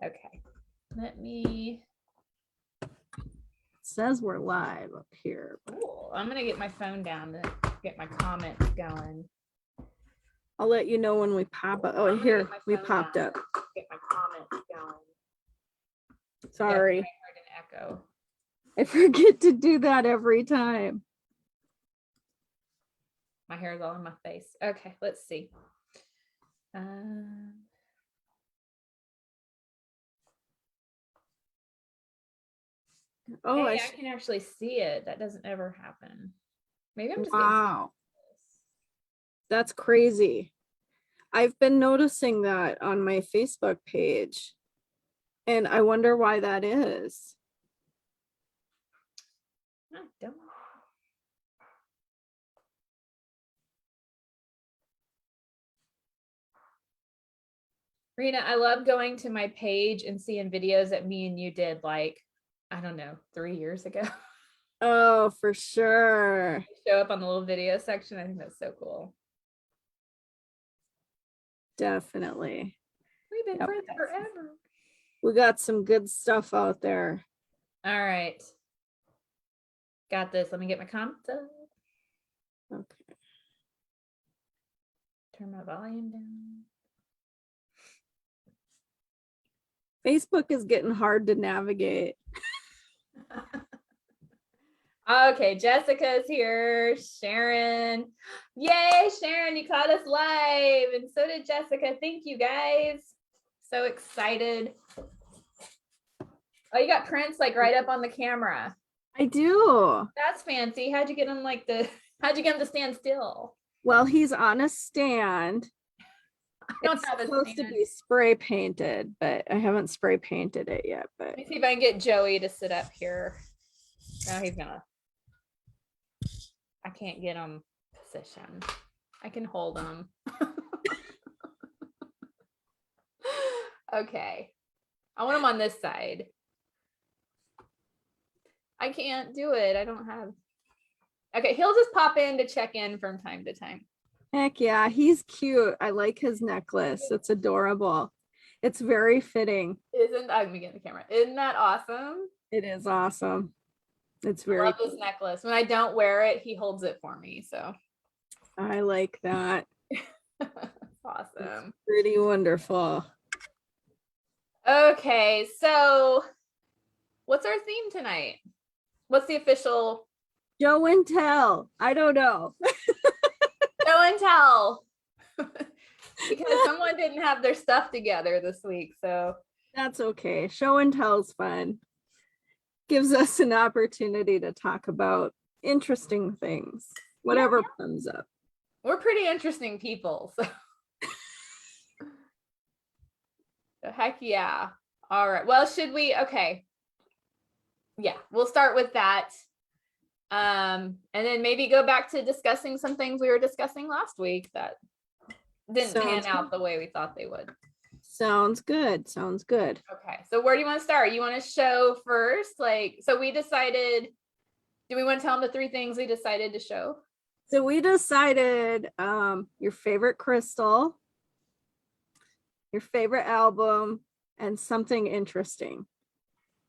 Okay, let me. It says we're live up here. Cool. I'm gonna get my phone down to get my comments going. I'll let you know when we pop up. Oh, here we popped up. Get my comments going. Sorry, Yeah, I heard an echo. I forget to do that every time. My hair is all in my face. Okay, let's see. Oh, hey, I can actually see it. That doesn't ever happen. Maybe I'm just wow. That's crazy. I've been noticing that on my Facebook page, and I wonder why that is. I don't. Rena, I love going to my page and seeing videos that me and you did, like, I don't know, 3 years ago. Oh, for sure. Show up on the little video section. I think that's so cool. Definitely. We've been friends forever. We got some good stuff out there. All right. Got this. Let me get my comments up. Okay. Turn my volume down. Facebook is getting hard to navigate. Okay, Jessica's here. Sharon. Yay, Sharon, you caught us live. And so did Jessica. Thank you, guys. So excited. Oh, you got Prince like right up on the camera. I do. That's fancy. How'd you get him to stand still? Well, he's on a stand. I don't it's have a supposed stand. to be spray painted, but I haven't spray painted it yet. But Let me see if I can get Joey to sit up here. No, he's gonna. I can't get him position. I can hold him. Okay. I want him on this side. I can't do it. I don't have. Okay, he'll just pop in to check in from time to time. heck yeah, he's cute. I like his necklace. It's adorable. It's very fitting. I'm gonna get the camera. Isn't that awesome? It is awesome. It's I very love this necklace. When I don't wear it, he holds it for me. So I like that. awesome. It's pretty wonderful. Okay, so what's our theme tonight? What's the official Show and tell? I don't know. show and tell? Because someone didn't have their stuff together this week, so That's okay. Show and tell's fun. Gives us an opportunity to talk about interesting things, whatever comes up. we're pretty interesting people. So heck yeah. All right. Well, should we? Okay. Yeah, we'll start with that. And then maybe go back to discussing some things we were discussing last week that didn't pan out the way we thought they would. Sounds good. Sounds good. Okay. So where do you want to start? You want to show first? So we decided, do we want to tell them the 3 things we decided to show? So we decided your favorite crystal, your favorite album, and something interesting.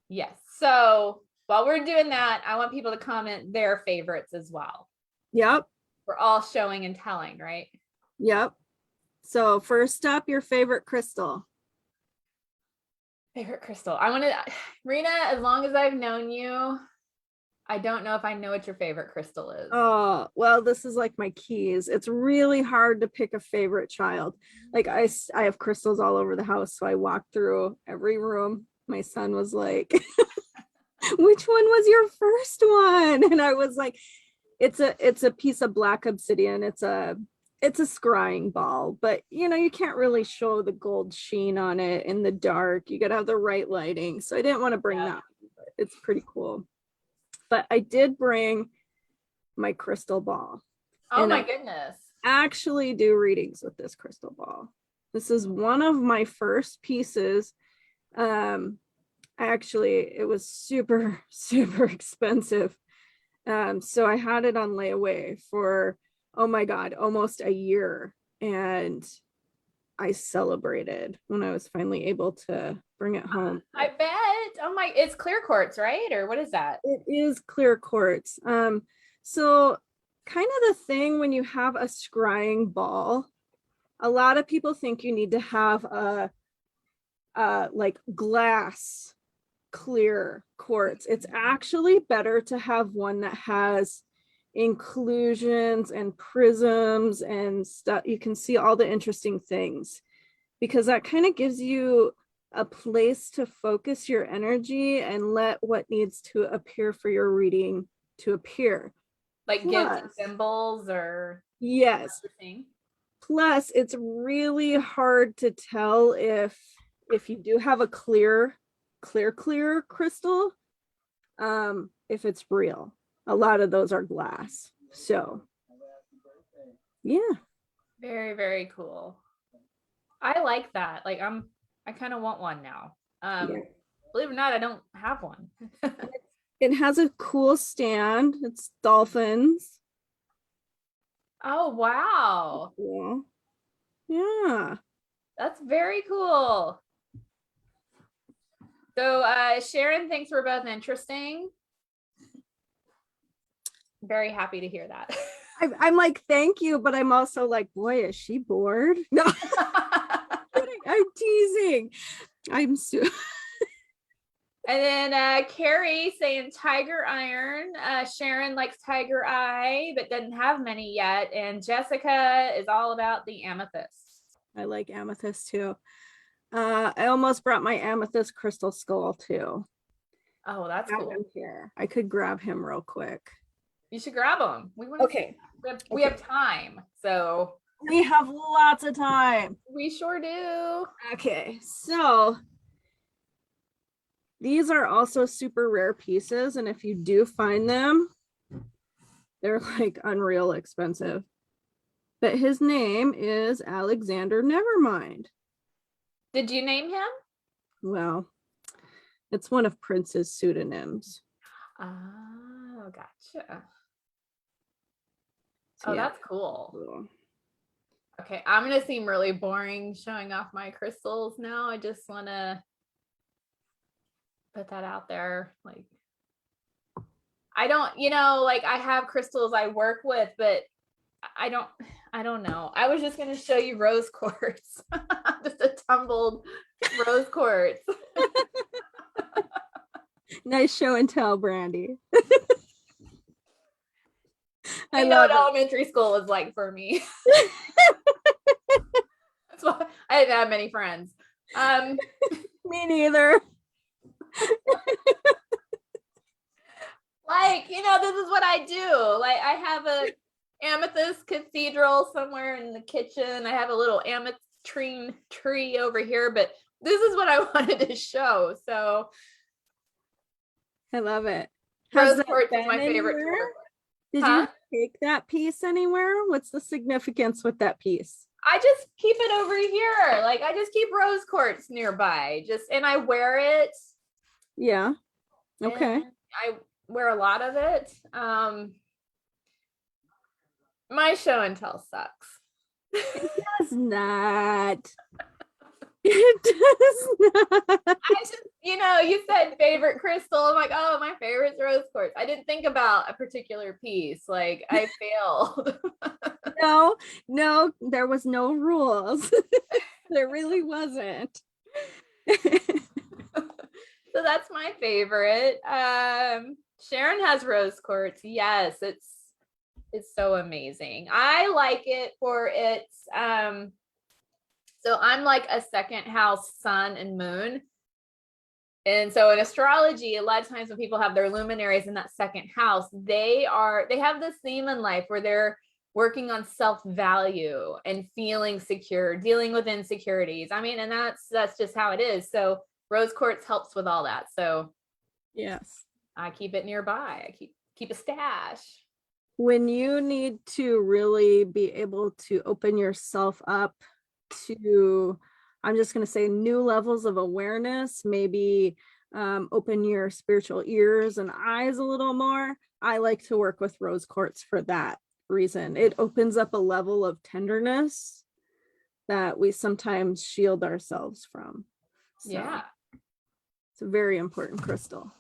Yes. So while we're doing that, I want people to comment their favorites as well. Yep. We're all showing and telling, right? Yep. So first up, your favorite crystal. Favorite crystal. I want to, Rena, as long as I've known you, I don't know if I know what your favorite crystal is. Oh, well, this is like my keys. It's really hard to pick a favorite child. Like I have crystals all over the house. So I walked through every room. My son was like, which one was your first one? And I was like, it's a piece of black obsidian. It's a scrying ball, but you can't really show the gold sheen on it in the dark. You gotta have the right lighting. So I didn't want to bring that, but it's pretty cool. But I did bring my crystal ball. Oh my goodness. Actually do readings with this crystal ball. This is one of my first pieces. Actually, it was super, super expensive. So I had it on layaway for, oh my God, almost a year. And I celebrated when I was finally able to bring it home. I bet. Oh my, it's clear quartz, right? Or what is that? It is clear quartz. So kind of the thing when you have a scrying ball, a lot of people think you need to have a like glass clear quartz. It's actually better to have one that has inclusions and prisms and stuff. You can see all the interesting things because that kind of gives you a place to focus your energy and let what needs to appear for your reading to appear. Like gifts and symbols or yes. Plus, it's really hard to tell if you do have a clear crystal, if it's real. A lot of those are glass. So, yeah. Very, very cool. I like that. Like I kind of want one now. Yeah. Believe it or not, I don't have one. It has a cool stand. It's dolphins. Oh, wow. Cool. Yeah. That's very cool. So Sharon thinks we're both interesting. Very happy to hear that. I'm like, thank you, but I'm also like, boy, is she bored? No, I'm teasing. I'm so. And then Carrie saying tiger iron. Sharon likes tiger eye, but doesn't have many yet. And Jessica is all about the amethyst. I like amethyst too. I almost brought my amethyst crystal skull too. Oh, that's cool. Here. I could grab him real quick. You should grab him. Okay. We have time. So we have lots of time. We sure do. Okay. So these are also super rare pieces. And if you do find them, they're like unreal expensive. But his name is Alexander Nevermind. Did you name him? Well, it's one of Prince's pseudonyms. Oh, gotcha. So, oh, yeah. That's cool. Okay, I'm gonna seem really boring showing off my crystals now. I just want to put that out there. Like, I don't, like I have crystals I work with, but I don't know. I was just gonna show you rose quartz, just a tumbled rose quartz. Nice show and tell, Brandy. I know what elementary school was like for me. That's why I didn't have many friends. Me neither. Like, this is what I do. Like, I have a amethyst cathedral somewhere in the kitchen. I have a little amethyst tree over here, but this is what I wanted to show. So I love it. Rose quartz is my favorite. Did you take that piece anywhere? What's the significance with that piece? I just keep it over here. Like, I just keep rose quartz nearby. And I wear it. Yeah. Okay. I wear a lot of it. My show and tell sucks. It does not. It does not. I just, you said favorite crystal. I'm like, oh, my favorite's rose quartz. I didn't think about a particular piece. Like, I failed. No, there was no rules. There really wasn't. So that's my favorite. Sharon has rose quartz. Yes, it's so amazing. I like it for its so I'm like a second house sun and moon. And so in astrology, a lot of times when people have their luminaries in that second house, they have this theme in life where they're working on self-value and feeling secure, dealing with insecurities. I mean, and that's just how it is. So rose quartz helps with all that. So yes, I keep it nearby. I keep a stash. When you need to really be able to open yourself up to, I'm just going to say, new levels of awareness, maybe open your spiritual ears and eyes a little more, I like to work with rose quartz for that reason. It opens up a level of tenderness that we sometimes shield ourselves from. So Yeah. it's a very important crystal.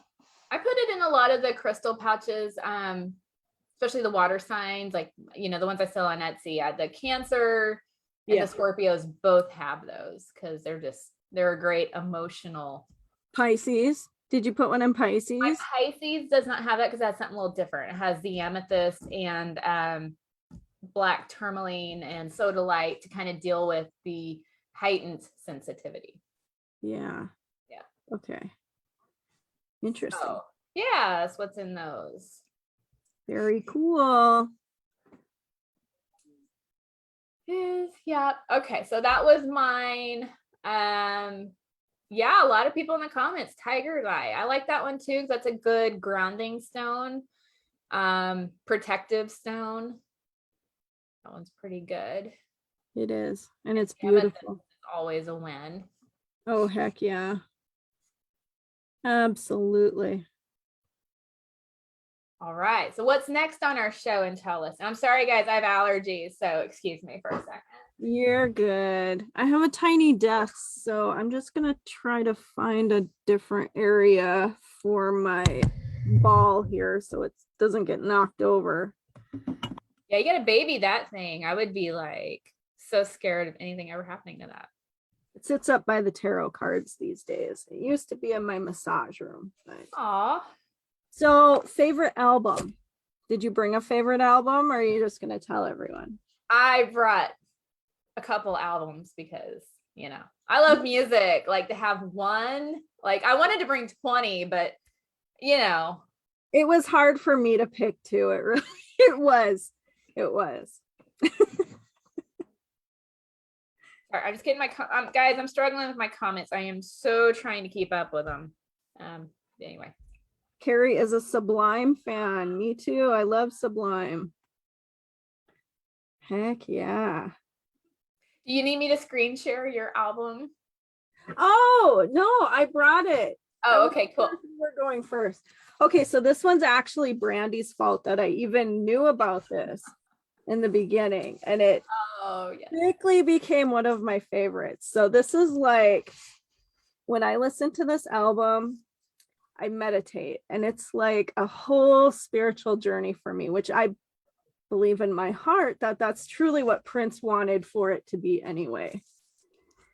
I put it in a lot of the crystal pouches, especially the water signs, like, you know, the ones I sell on Etsy. The Cancer and the Scorpios both have those because they're a great emotional. Pisces. Did you put one in Pisces? My Pisces does not have that because that's something a little different. It has the amethyst and black tourmaline and sodalite to kind of deal with the heightened sensitivity. Yeah. Okay. Interesting. So, yeah, that's what's in those. Very cool. Yeah. Okay, so that was mine. Yeah, a lot of people in the comments, Tiger's Eye. I like that one too, because that's a good grounding stone. Protective stone. That one's pretty good. It is. And it's beautiful. It's always a win. Oh, heck yeah. Absolutely. All right. So what's next on our show and tell us? And I'm sorry, guys, I have allergies, so excuse me for a second. You're good. I have a tiny desk, so I'm just going to try to find a different area for my ball here so it doesn't get knocked over. Yeah, you gotta baby that thing. I would be like so scared of anything ever happening to that. It sits up by the tarot cards these days. It used to be in my massage room. Aw. So, favorite album. Did you bring a favorite album or are you just going to tell everyone? I brought a couple albums because, you know, I love music. Like to have one, like I wanted to bring 20, but you know. It was hard for me to pick two. It really, it was. Sorry, I'm just getting my guys. I'm struggling with my comments. I am so trying to keep up with them. Anyway, Carrie is a Sublime fan. Me too. I love Sublime. Heck yeah. Do you need me to screen share your album? Oh no, I brought it. Oh, okay, cool. We're going first. Okay, so this one's actually Brandy's fault that I even knew about this in the beginning, and it quickly became one of my favorites. So this is like when I listen to this album, I meditate, and it's like a whole spiritual journey for me, which I believe in my heart that that's truly what Prince wanted for it to be anyway.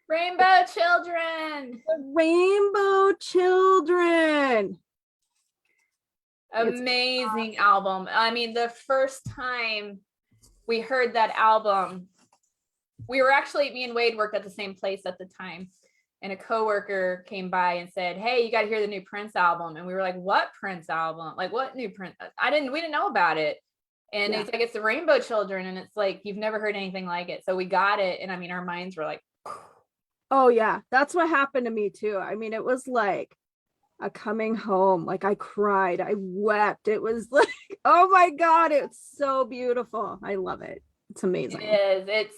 Rainbow Children. The Rainbow Children. Amazing album. I mean, the first time we heard that album, we were actually, me and Wade worked at the same place at the time, and a coworker came by and said, "Hey, you got to hear the new Prince album." And we were like, "What Prince album? Like what new Prince?" We didn't know about it. And it's like, it's the Rainbow Children, and it's like, you've never heard anything like it. So we got it, and I mean, our minds were like, oh yeah, that's what happened to me too. I mean, it was like a coming home. Like I cried, I wept. It was like, oh my God, it's so beautiful. I love it. It's amazing. It is.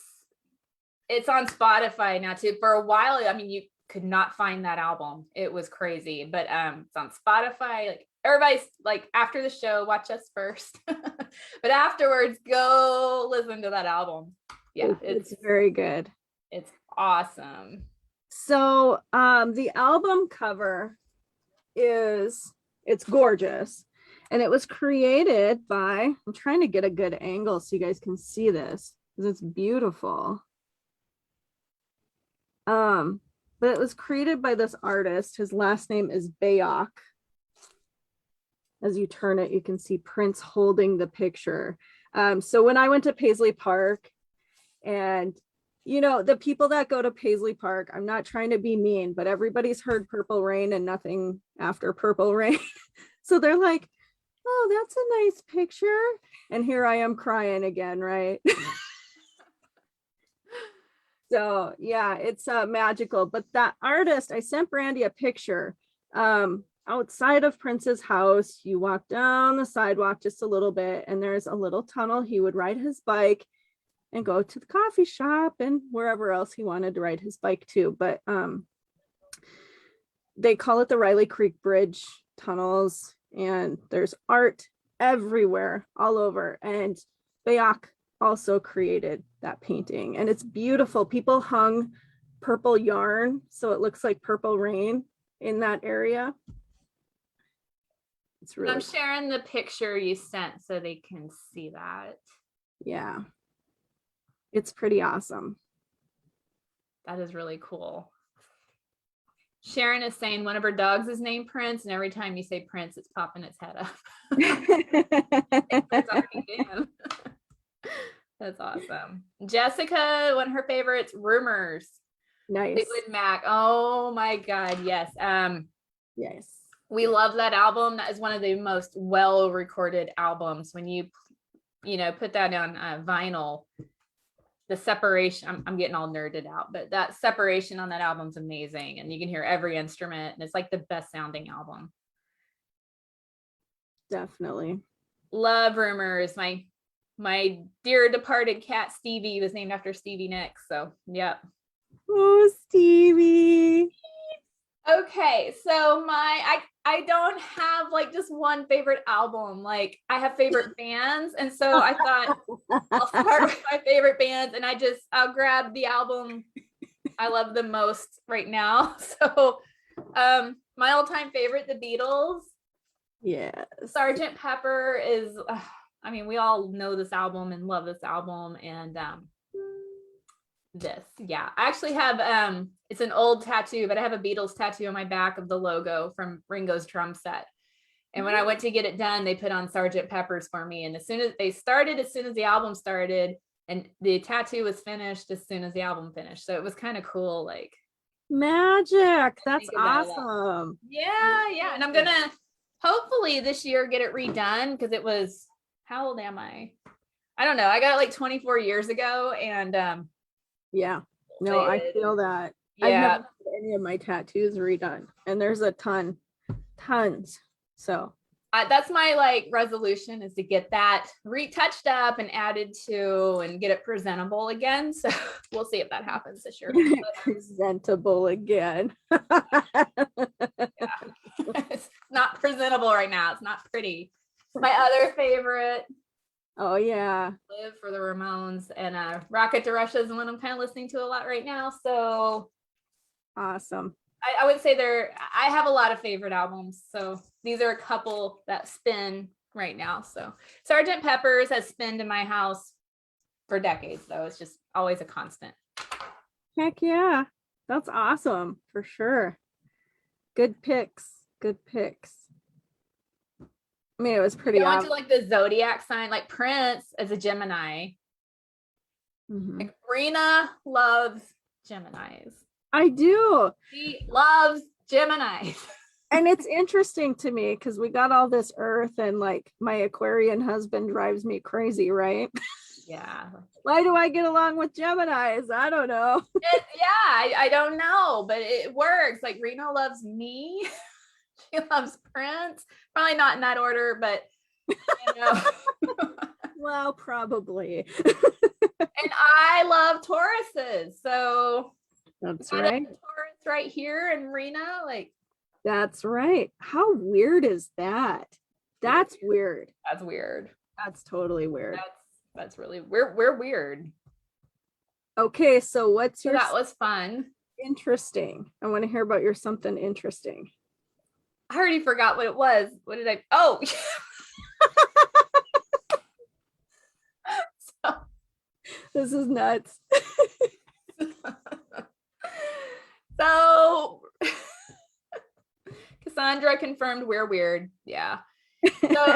It's on Spotify now too. For a while, I mean, you could not find that album. It was crazy, but it's on Spotify. Like everybody's like, after the show, watch us first, but afterwards, go listen to that album. Yeah, it's very good. It's awesome. So the album cover it's gorgeous, and it was created by, I'm trying to get a good angle so you guys can see this because it's beautiful. But it was created by this artist. His last name is Bayok. As you turn it, you can see Prince holding the picture. So when I went to Paisley Park, and you know, the people that go to Paisley Park, I'm not trying to be mean, but everybody's heard Purple Rain and nothing after Purple Rain. So they're like, oh, that's a nice picture. And here I am crying again, right? So yeah, it's magical. But that artist, I sent Brandy a picture. Outside of Prince's house, you walk down the sidewalk just a little bit, and there's a little tunnel. He would ride his bike and go to the coffee shop and wherever else he wanted to ride his bike to. But they call it the Riley Creek Bridge tunnels, and there's art everywhere, all over. And Bayok also created that painting, and it's beautiful. People hung purple yarn so it looks like purple rain in that area. It's really I'm sharing the picture you sent so they can see that. Yeah, it's pretty awesome. That is really cool. Sharon is saying one of her dogs is named Prince, and every time you say Prince, it's popping its head up. It's already in. That's awesome. Jessica, one of her favorites, Rumors. Nice. Fleetwood Mac. Oh my God, yes. Yes. We love that album. That is one of the most well-recorded albums. When you put that on vinyl, the separation, I'm getting all nerded out, but that separation on that album's amazing. And you can hear every instrument, and it's like the best sounding album. Definitely. Love Rumors. My dear departed cat Stevie was named after Stevie Nicks. So yep. Oh, Stevie. Okay, so I don't have like just one favorite album. Like I have favorite bands, and so I thought I'll start with my favorite bands, and I'll grab the album I love the most right now. So my all-time favorite, the Beatles. Yes. Sgt. Pepper is I mean, we all know this album and love this album. And I actually have it's an old tattoo, but I have a Beatles tattoo on my back of the logo from Ringo's drum set. And when I went to get it done, they put on Sgt. Pepper's for me. And as soon as the album started, and the tattoo was finished as soon as the album finished. So it was kind of cool. Like magic. That's awesome. Yeah. And I'm gonna hopefully this year get it redone, because it was, how old am I? I don't know. I got it like 24 years ago. And yeah. No, I feel that. Yeah. I've never had any of my tattoos redone, and there's a tons. So that's my like resolution, is to get that retouched up and added to and get it presentable again. So we'll see if that happens this year. Presentable again. It's not presentable right now. It's not pretty. My other favorite. Oh yeah. Live for the Ramones, and Rocket to Russia is the one I'm kind of listening to a lot right now. So awesome. I would say I have a lot of favorite albums. So these are a couple that spin right now. So Sgt. Pepper's has spinned in my house for decades, though. It's just always a constant. Heck yeah. That's awesome for sure. Good picks. I mean, it was pretty I went to like the zodiac sign, like Prince as a Gemini. Mm-hmm. Like Rena loves Geminis. I do. She loves Gemini. And it's interesting to me because we got all this earth, and like my Aquarian husband drives me crazy, right? Yeah. Why do I get along with Geminis? I don't know. I don't know, but it works. Like Rena loves me. She loves Prince. Probably not in that order, but Well, probably. And I love Tauruses. So that's right. Taurus right here, and Rena, like, that's right. How weird is that? That's weird. That's weird. That's totally weird. That's really we're weird. Okay, so what's your that was fun. Interesting. I want to hear about your something interesting. I already forgot what it was. What did I? Oh, so, this is nuts. So Cassandra confirmed we're weird. Yeah. So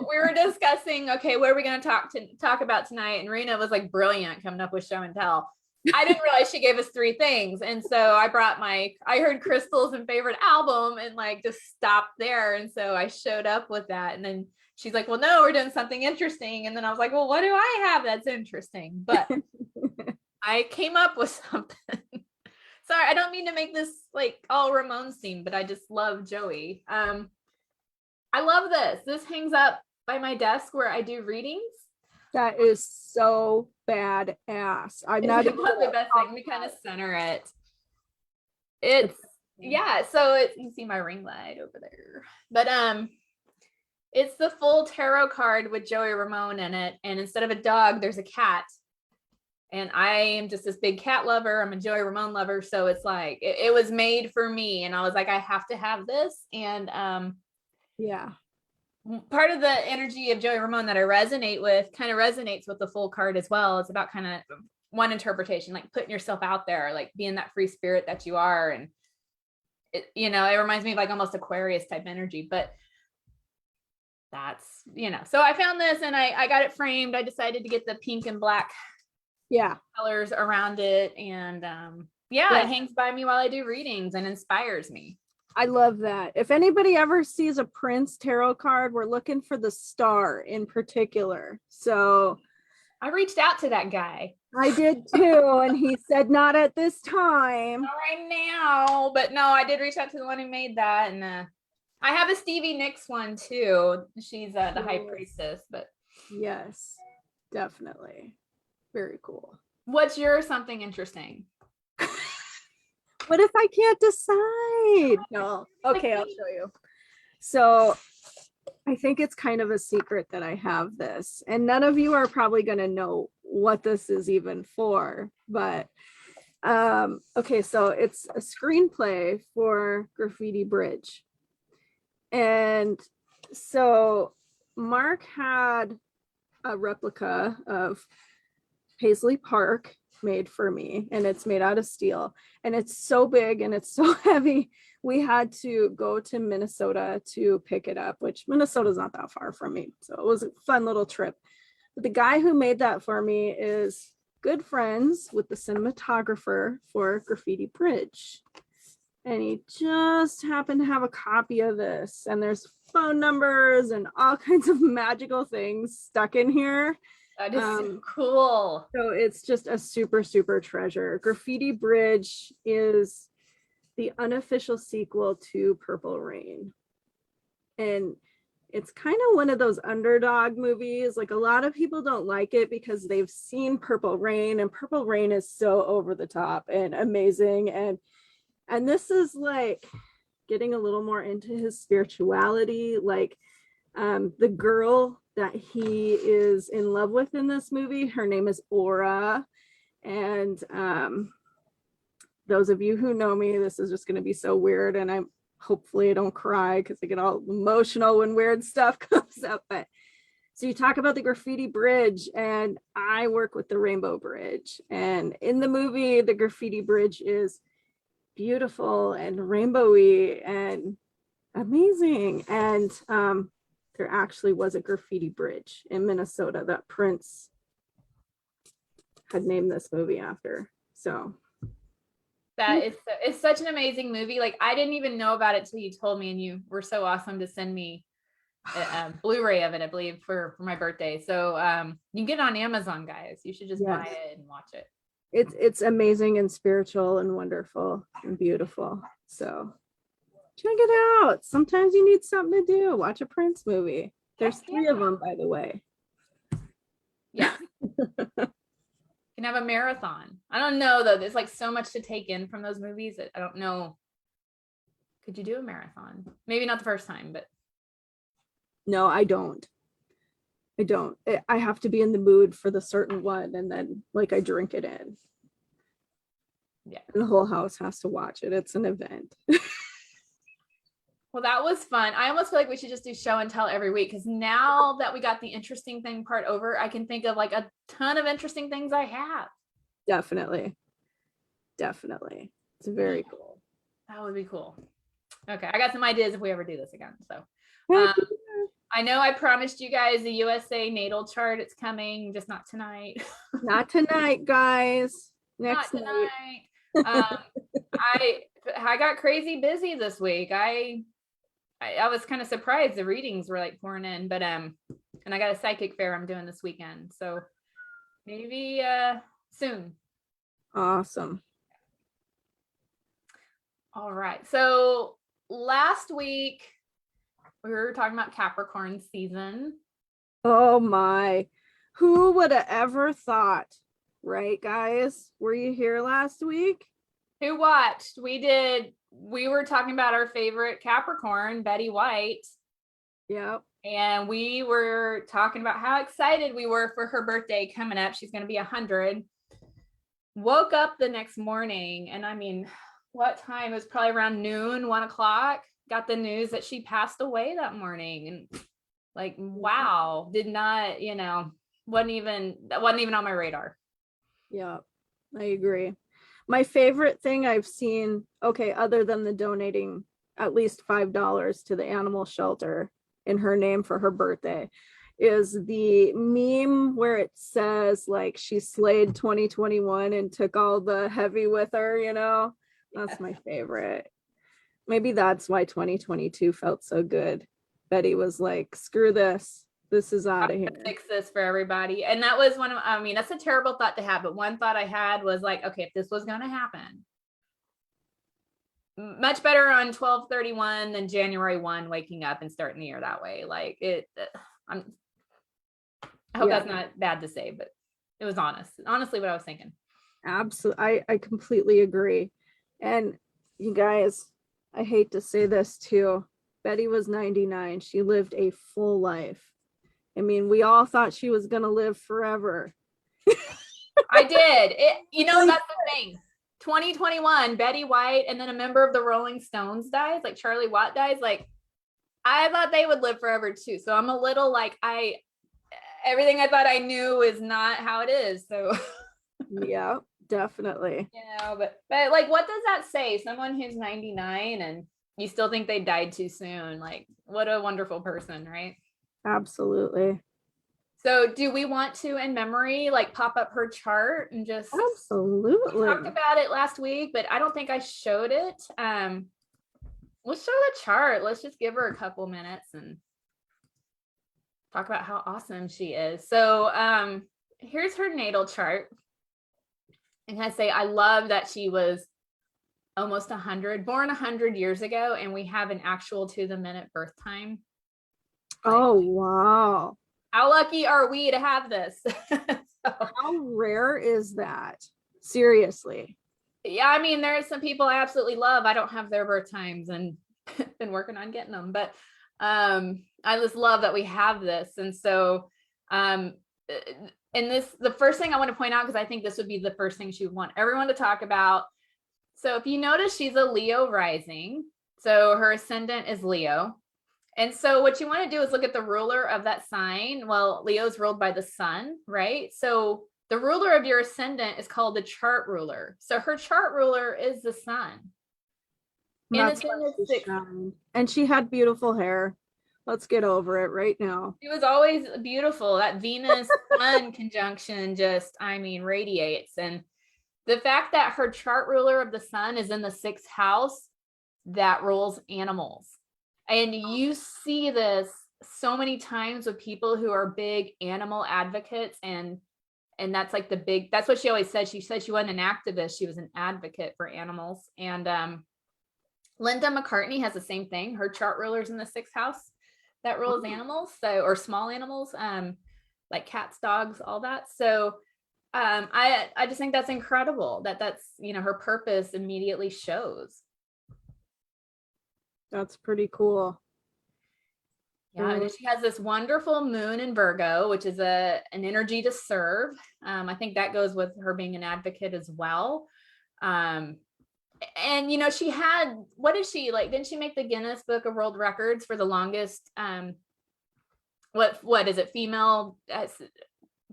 we were discussing, okay, what are we going to talk about tonight? And Rena was like brilliant coming up with show and tell. I didn't realize she gave us 3 things. And so I heard crystals and favorite album, and like just stopped there. And so I showed up with that. And then she's like, well, no, we're doing something interesting. And then I was like, well, what do I have that's interesting? But I came up with something. Sorry, I don't mean to make this like all Ramones theme, but I just love Joey. I love this. This hangs up by my desk where I do readings. That is so badass. I'm not even the best thing. We kind of center it. It's so you can see my ring light over there. But It's the full tarot card with Joey Ramone in it. And instead of a dog, there's a cat. And I am just this big cat lover. I'm a Joey Ramone lover. So it's like, it was made for me. And I was like, I have to have this. And Yeah. part of the energy of Joey Ramone that I resonate with kind of resonates with the full card as well. It's about kind of one interpretation, like putting yourself out there, like being that free spirit that you are. And it, you know, it reminds me of like almost Aquarius type energy, but that's, you know, so I found this and I got it framed. I decided to get the pink and black colors around it. And yeah, it hangs by me while I do readings and inspires me. I love that. If anybody ever sees a Prince tarot card, we're looking for the star in particular. So I reached out to that guy. I did too. And he said, not at this time. Not right now. But no, I did reach out to the one who made that. And I have a Stevie Nicks one too. She's the high priestess, but yes, definitely. Very cool. What's your something interesting? What if I can't decide? No. Okay, I'll show you. So I think it's kind of a secret that I have this, and none of you are probably going to know what this is even for, but okay, so it's a screenplay for Graffiti Bridge. And so Mark had a replica of Paisley Park made for me, and it's made out of steel, and it's so big and it's so heavy. We had to go to Minnesota to pick it up, which Minnesota's not that far from me, so it was a fun little trip. But the guy who made that for me is good friends with the cinematographer for Graffiti Bridge, and he just happened to have a copy of this, and there's phone numbers and all kinds of magical things stuck in here. That is so cool. So it's just a super, super treasure. Graffiti Bridge is the unofficial sequel to Purple Rain. And it's kind of one of those underdog movies. Like, a lot of people don't like it because they've seen Purple Rain, and Purple Rain is so over the top and amazing. And this is like getting a little more into his spirituality. Like, the girl that he is in love with in this movie, her name is Aura. And those of you who know me, this is just going to be so weird, and I'm hopefully I don't cry because I get all emotional when weird stuff comes up. But so you talk about the Graffiti Bridge, and I work with the Rainbow Bridge, and in the movie the Graffiti Bridge is beautiful and rainbowy and amazing. And there actually was a graffiti bridge in Minnesota that Prince had named this movie after. So that is, it's such an amazing movie. Like, I didn't even know about it till you told me, and you were so awesome to send me a Blu-ray of it, I believe, for my birthday. So you can get it on Amazon, guys. You should just buy it and watch it. It's amazing and spiritual and wonderful and beautiful. So check it out. Sometimes you need something to do. Watch a Prince movie. There's 3 of them, by the way. Yeah. Can have a marathon. I don't know though. There's like so much to take in from those movies that I don't know. Could you do a marathon? Maybe not the first time, but no, I don't. I have to be in the mood for the certain one, and then like I drink it in. Yeah. And the whole house has to watch it. It's an event. Well, that was fun. I almost feel like we should just do show and tell every week, because now that we got the interesting thing part over, I can think of like a ton of interesting things I have. Definitely. It's very cool. That would be cool. Okay, I got some ideas if we ever do this again. So I know I promised you guys the USA natal chart. It's coming, just not tonight. Not tonight, guys. Next not night. I got crazy busy this week. I was kind of surprised the readings were like pouring in, but and I got a psychic fair I'm doing this weekend, so maybe soon. Awesome. All right, so last week we were talking about Capricorn season. Oh my, who would have ever thought, right, guys? Were you here last week? Who watched? We were talking about our favorite Capricorn, Betty White. Yeah. And we were talking about how excited we were for her birthday coming up. She's going to be 100. Woke up the next morning, and I mean, what time? It was probably around noon, 1 o'clock. Got the news that she passed away that morning. And like, wow, did not, wasn't even on my radar. Yeah, I agree. My favorite thing I've seen, okay, other than the donating at least $5 to the animal shelter in her name for her birthday, is the meme where it says like she slayed 2021 and took all the heavy with her, That's my favorite. Maybe that's why 2022 felt so good. Betty was like, screw this. This is out of here. Fix this for everybody. And that was that's a terrible thought to have. But one thought I had was like, okay, if this was going to happen, much better on 12/31 than January 1, waking up and starting the year that way. Like I hope that's not bad to say, but it was honestly what I was thinking. Absolutely. I completely agree. And you guys, I hate to say this too. Betty was 99. She lived a full life. I mean, we all thought she was going to live forever. I did. That's the thing. 2021, Betty White and then a member of the Rolling Stones dies, like Charlie Watt dies. Like, I thought they would live forever too. So I'm a little like, everything I thought I knew is not how it is. So yeah, definitely. But like, what does that say? Someone who's 99 and you still think they died too soon. Like, what a wonderful person, right? Absolutely. So do we want to, in memory, like pop up her chart and just absolutely we talked about it last week, but I don't think I showed it. Let's show the chart. Let's just give her a couple minutes and talk about how awesome she is. So here's her natal chart. And I say, I love that she was almost 100, born 100 years ago, and we have an actual to the minute birth time. Oh, wow. How lucky are we to have this? How rare is that? Seriously. Yeah, I mean, there are some people I absolutely love. I don't have their birth times and been working on getting them, but I just love that we have this. And so the first thing I want to point out, because I think this would be the first thing she would want everyone to talk about. So if you notice, she's a Leo rising. So her ascendant is Leo. And so what you want to do is look at the ruler of that sign. Well, Leo's ruled by the sun, right? So the ruler of your ascendant is called the chart ruler. So her chart ruler is the sun. And it's in the sixth. And she had beautiful hair. Let's get over it right now. She was always beautiful. That Venus sun conjunction just, radiates. And the fact that her chart ruler of the sun is in the 6th house, that rules animals. And you see this so many times with people who are big animal advocates. And that's like that's what she always said. She said she wasn't an activist. She was an advocate for animals. And Linda McCartney has the same thing. Her chart ruler's in the 6th house that rules animals. So, or small animals, like cats, dogs, all that. So I just think that's incredible that's, her purpose immediately shows. That's pretty cool. Yeah, and she has this wonderful moon in Virgo, which is an energy to serve. I think that goes with her being an advocate as well. And she had, what is she like? Didn't she make the Guinness Book of World Records for the longest? What is it? Female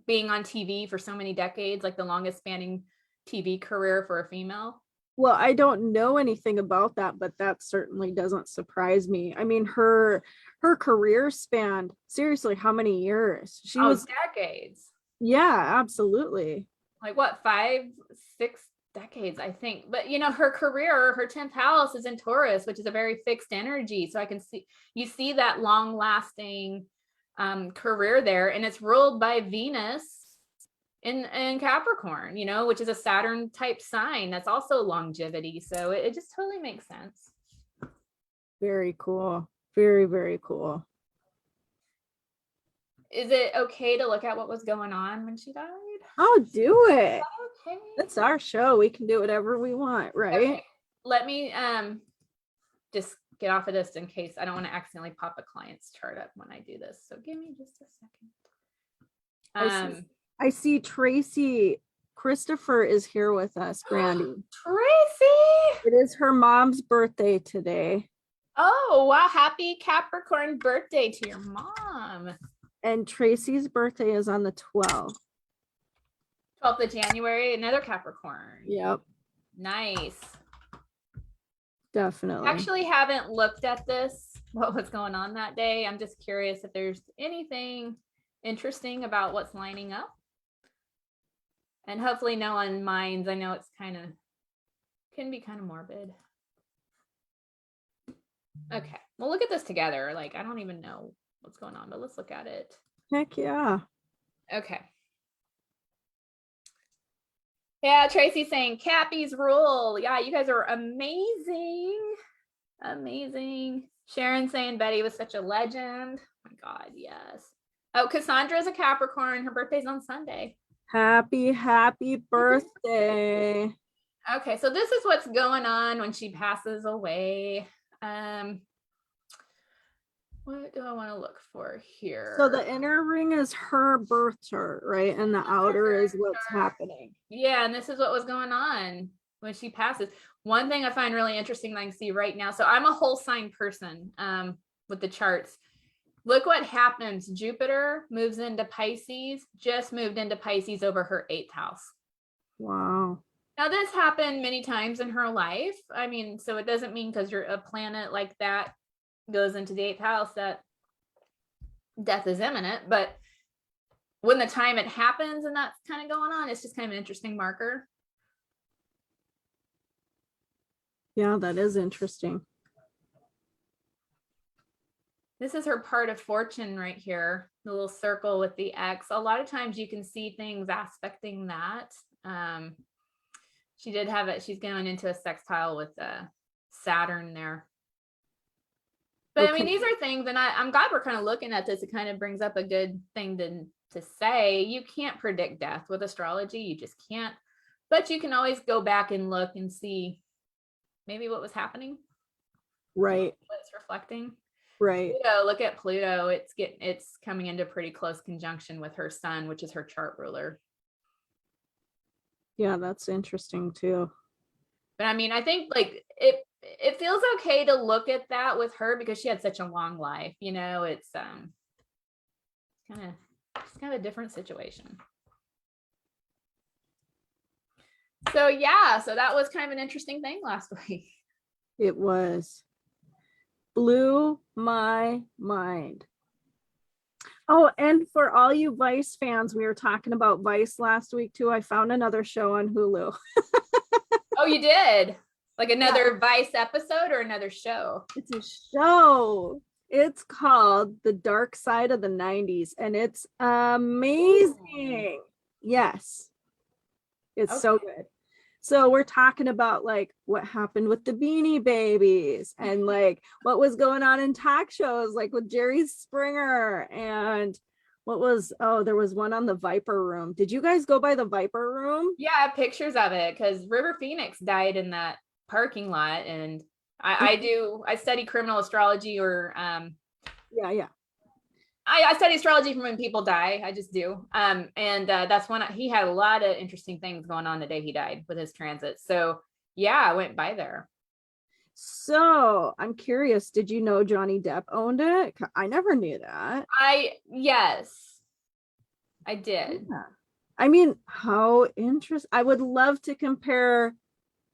being on TV for so many decades, like the longest spanning TV career for a female. Well, I don't know anything about that, but that certainly doesn't surprise me. I mean, her career spanned, seriously, how many years? She was decades. Yeah, absolutely. Like what, 5, 6 decades, I think. But her career, her 10th house is in Taurus, which is a very fixed energy. So you see that long lasting career there, and it's ruled by Venus in Capricorn, which is a Saturn type sign. That's also longevity. So it just totally makes sense. Very cool. Very, very cool. Is it okay to look at what was going on when she died? Oh, do it. Okay. It's our show. We can do whatever we want, right? Okay. Let me just get off of this in case I don't want to accidentally pop a client's chart up when I do this. So give me just a second. I see Tracy Christopher is here with us, Brandy. Tracy! It is her mom's birthday today. Oh, wow. Happy Capricorn birthday to your mom. And Tracy's birthday is on the 12th. 12th of January, another Capricorn. Yep. Nice. Definitely. Actually haven't looked at this, what was going on that day. I'm just curious if there's anything interesting about what's lining up. And hopefully no one minds. I know it's can be kind of morbid. Okay, we'll look at this together. Like, I don't even know what's going on, but let's look at it. Heck yeah. Okay. Yeah, Tracy's saying Cappy's rule. Yeah, you guys are amazing. Amazing. Sharon saying Betty was such a legend. Oh my God, yes. Oh, Cassandra is a Capricorn. Her birthday's on Sunday. Happy birthday. Okay, so this is what's going on when she passes away. What do I want to look for here? So the inner ring is her birth chart, right? And the outer is what's happening. Yeah, and this is what was going on when she passes. One thing I find really interesting that I can see right now. So I'm a whole sign person with the charts. Look what happens. Jupiter moves into Pisces, just moved into Pisces over her 8th house. Wow. Now, this happened many times in her life. I mean, so it doesn't mean because you're a planet like that goes into the 8th house that death is imminent. But when the time it happens and that's kind of going on, it's just kind of an interesting marker. Yeah, that is interesting. This is her part of fortune right here, the little circle with the X. A lot of times you can see things aspecting that. She did have it. She's going into a sextile with Saturn there. But okay. I mean, these are things, and I'm glad we're kind of looking at this. It kind of brings up a good thing to say. You can't predict death with astrology. You just can't. But you can always go back and look and see maybe what was happening. Right. What it's reflecting. Right. Pluto, look at Pluto. It's coming into pretty close conjunction with her sun, which is her chart ruler. Yeah, that's interesting too. But I mean, I think like it feels okay to look at that with her because she had such a long life. You know, it's kind of a different situation. So yeah, so that was kind of an interesting thing last week. It was. Blew my mind. Oh, and for all you Vice fans, we were talking about Vice last week too. I found another show on Hulu. Oh, you did? Like another Vice episode or another show? It's a show. It's called The Dark Side of the 90s, and it's amazing. Ooh. Yes. It's so good. So we're talking about like what happened with the Beanie Babies and like what was going on in talk shows, like with Jerry Springer, and there was one on the Viper Room. Did you guys go by the Viper Room? Yeah, I have pictures of it because River Phoenix died in that parking lot, and I study criminal astrology or I study astrology from when people die. I just do. And that's when he had a lot of interesting things going on the day he died with his transit. So yeah, I went by there. So I'm curious, did you know Johnny Depp owned it? I never knew that. Yes, I did. Yeah. I mean, how interesting. I would love to compare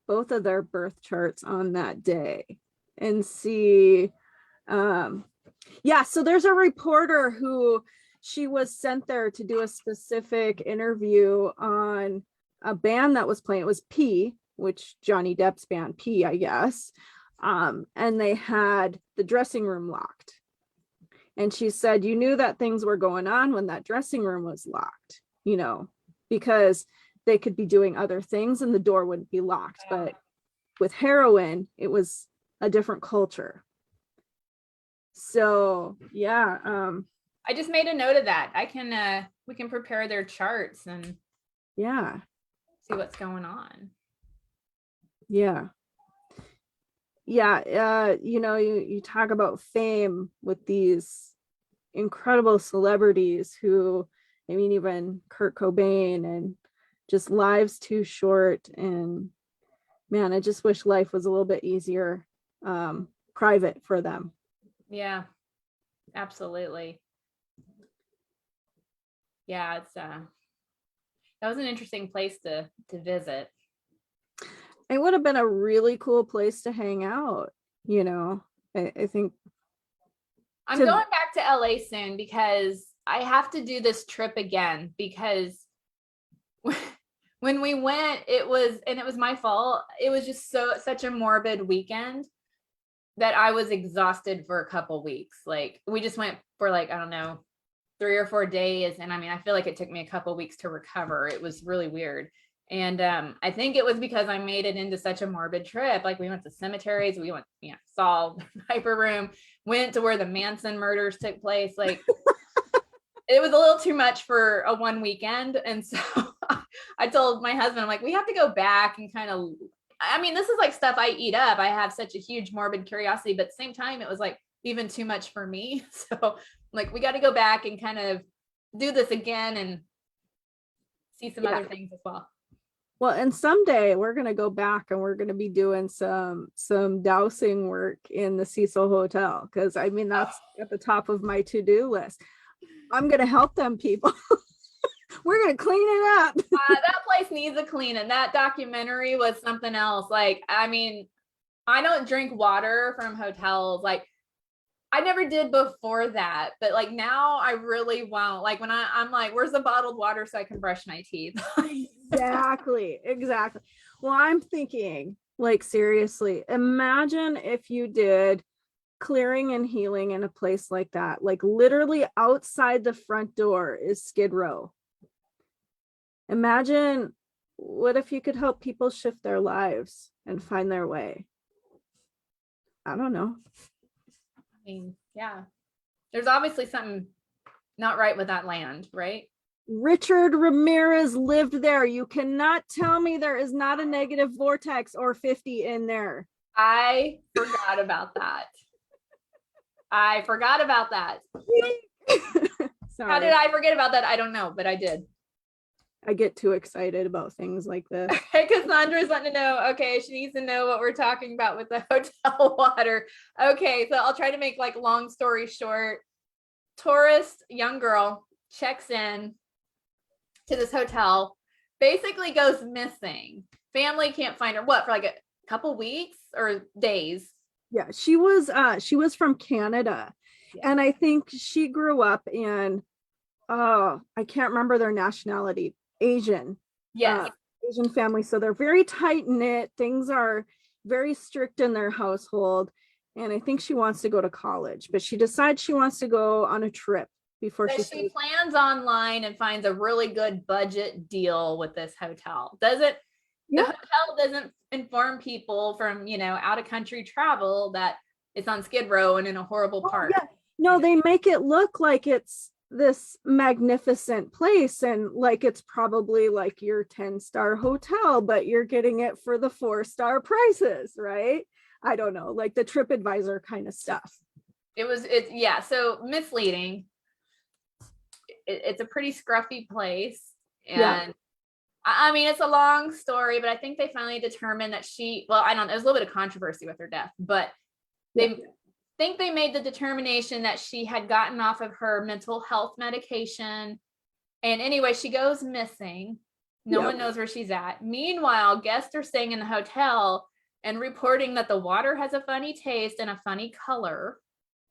both of their birth charts on that day and see. Yeah, so there's a reporter who she was sent there to do a specific interview on a band that was playing. It was P, which Johnny Depp's band, P, I guess. And they had the dressing room locked. And she said, you knew that things were going on when that dressing room was locked, you know, because they could be doing other things and the door wouldn't be locked. But with heroin, it was a different culture. So yeah, I just made a note of that. We can prepare their charts and see what's going on. Yeah, yeah, you talk about fame with these incredible celebrities who, I mean, even Kurt Cobain, and just lives too short. And man, I just wish life was a little bit easier, private for them. Yeah, absolutely. Yeah, it's that was an interesting place to visit. It would have been a really cool place to hang out, I think. I'm going back to LA soon because I have to do this trip again, because when we went, it was my fault. It was just such a morbid weekend that I was exhausted for a couple weeks. Like, we just went for like, I don't know, 3 or 4 days. And I mean, I feel like it took me a couple weeks to recover. It was really weird. And I think it was because I made it into such a morbid trip. Like, we went to cemeteries, we went, saw Viper Room, went to where the Manson murders took place. Like, it was a little too much for a one weekend. And so I told my husband, I'm like, we have to go back and kind of, I mean, this is like stuff I eat up. I have such a huge morbid curiosity, but at the same time, it was like even too much for me. So like, we got to go back and kind of do this again and see some other things as well. Well, and someday we're going to go back and we're going to be doing some dowsing work in the Cecil Hotel, because I mean, that's at the top of my to-do list. I'm going to help them people. We're going to clean it up. That place needs a clean, and that documentary was something else. Like, I mean, I don't drink water from hotels. Like, I never did before that, but like now I really won't. Like, when I'm like, where's the bottled water so I can brush my teeth? Exactly. Well, I'm thinking, like, seriously, imagine if you did clearing and healing in a place like that. Like, literally outside the front door is Skid Row. Imagine, what if you could help people shift their lives and find their way? I don't know. I mean, yeah, there's obviously something not right with that land, right? Richard Ramirez lived there. You cannot tell me there is not a negative vortex or 50 in there. I forgot about that. Sorry. How did I forget about that? I don't know, but I did. I get too excited about things like this. Cassandra's wanting to know, okay, she needs to know what we're talking about with the hotel water. Okay, so I'll try to make, like, long story short. Tourist, young girl, checks in to this hotel, basically goes missing. Family can't find her, for like a couple weeks or days. Yeah, she was from Canada. Yeah. And I think she grew up in, I can't remember their nationality, Asian. Yes. Asian family. So they're very tight knit. Things are very strict in their household. And I think she wants to go to college, but she decides she wants to go on a trip before she plans online and finds a really good budget deal with this hotel. The hotel doesn't inform people from, out of country travel that it's on Skid Row and in a horrible part. Yeah. No, they make it look like it's this magnificent place and like it's probably like your 10-star hotel, but you're getting it for the 4-star prices, right? I don't know, like the TripAdvisor kind of stuff. So misleading. It's a pretty scruffy place. And I mean, it's a long story, but I think they finally determined that I don't know, there's a little bit of controversy with her death, but they think they made the determination that she had gotten off of her mental health medication. And anyway, she goes missing. No one knows where she's at. Meanwhile, guests are staying in the hotel and reporting that the water has a funny taste and a funny color.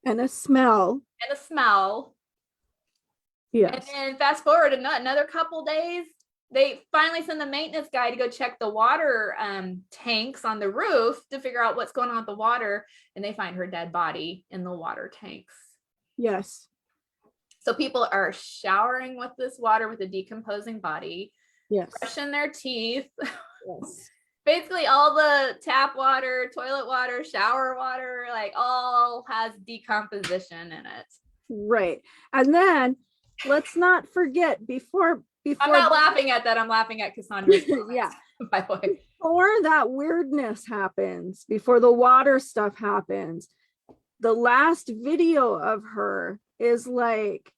And a smell. Yes. And then fast forward another couple days, they finally send the maintenance guy to go check the water tanks on the roof to figure out what's going on with the water. And they find her dead body in the water tanks. Yes. So people are showering with this water with a decomposing body. Yes. Brushing their teeth. Yes. Basically all the tap water, toilet water, shower water, like all has decomposition in it. Right. And then let's not forget before I'm not laughing at that. I'm laughing at Cassandra's yeah. by the way. Before that weirdness happens, before the water stuff happens, the last video of her is like,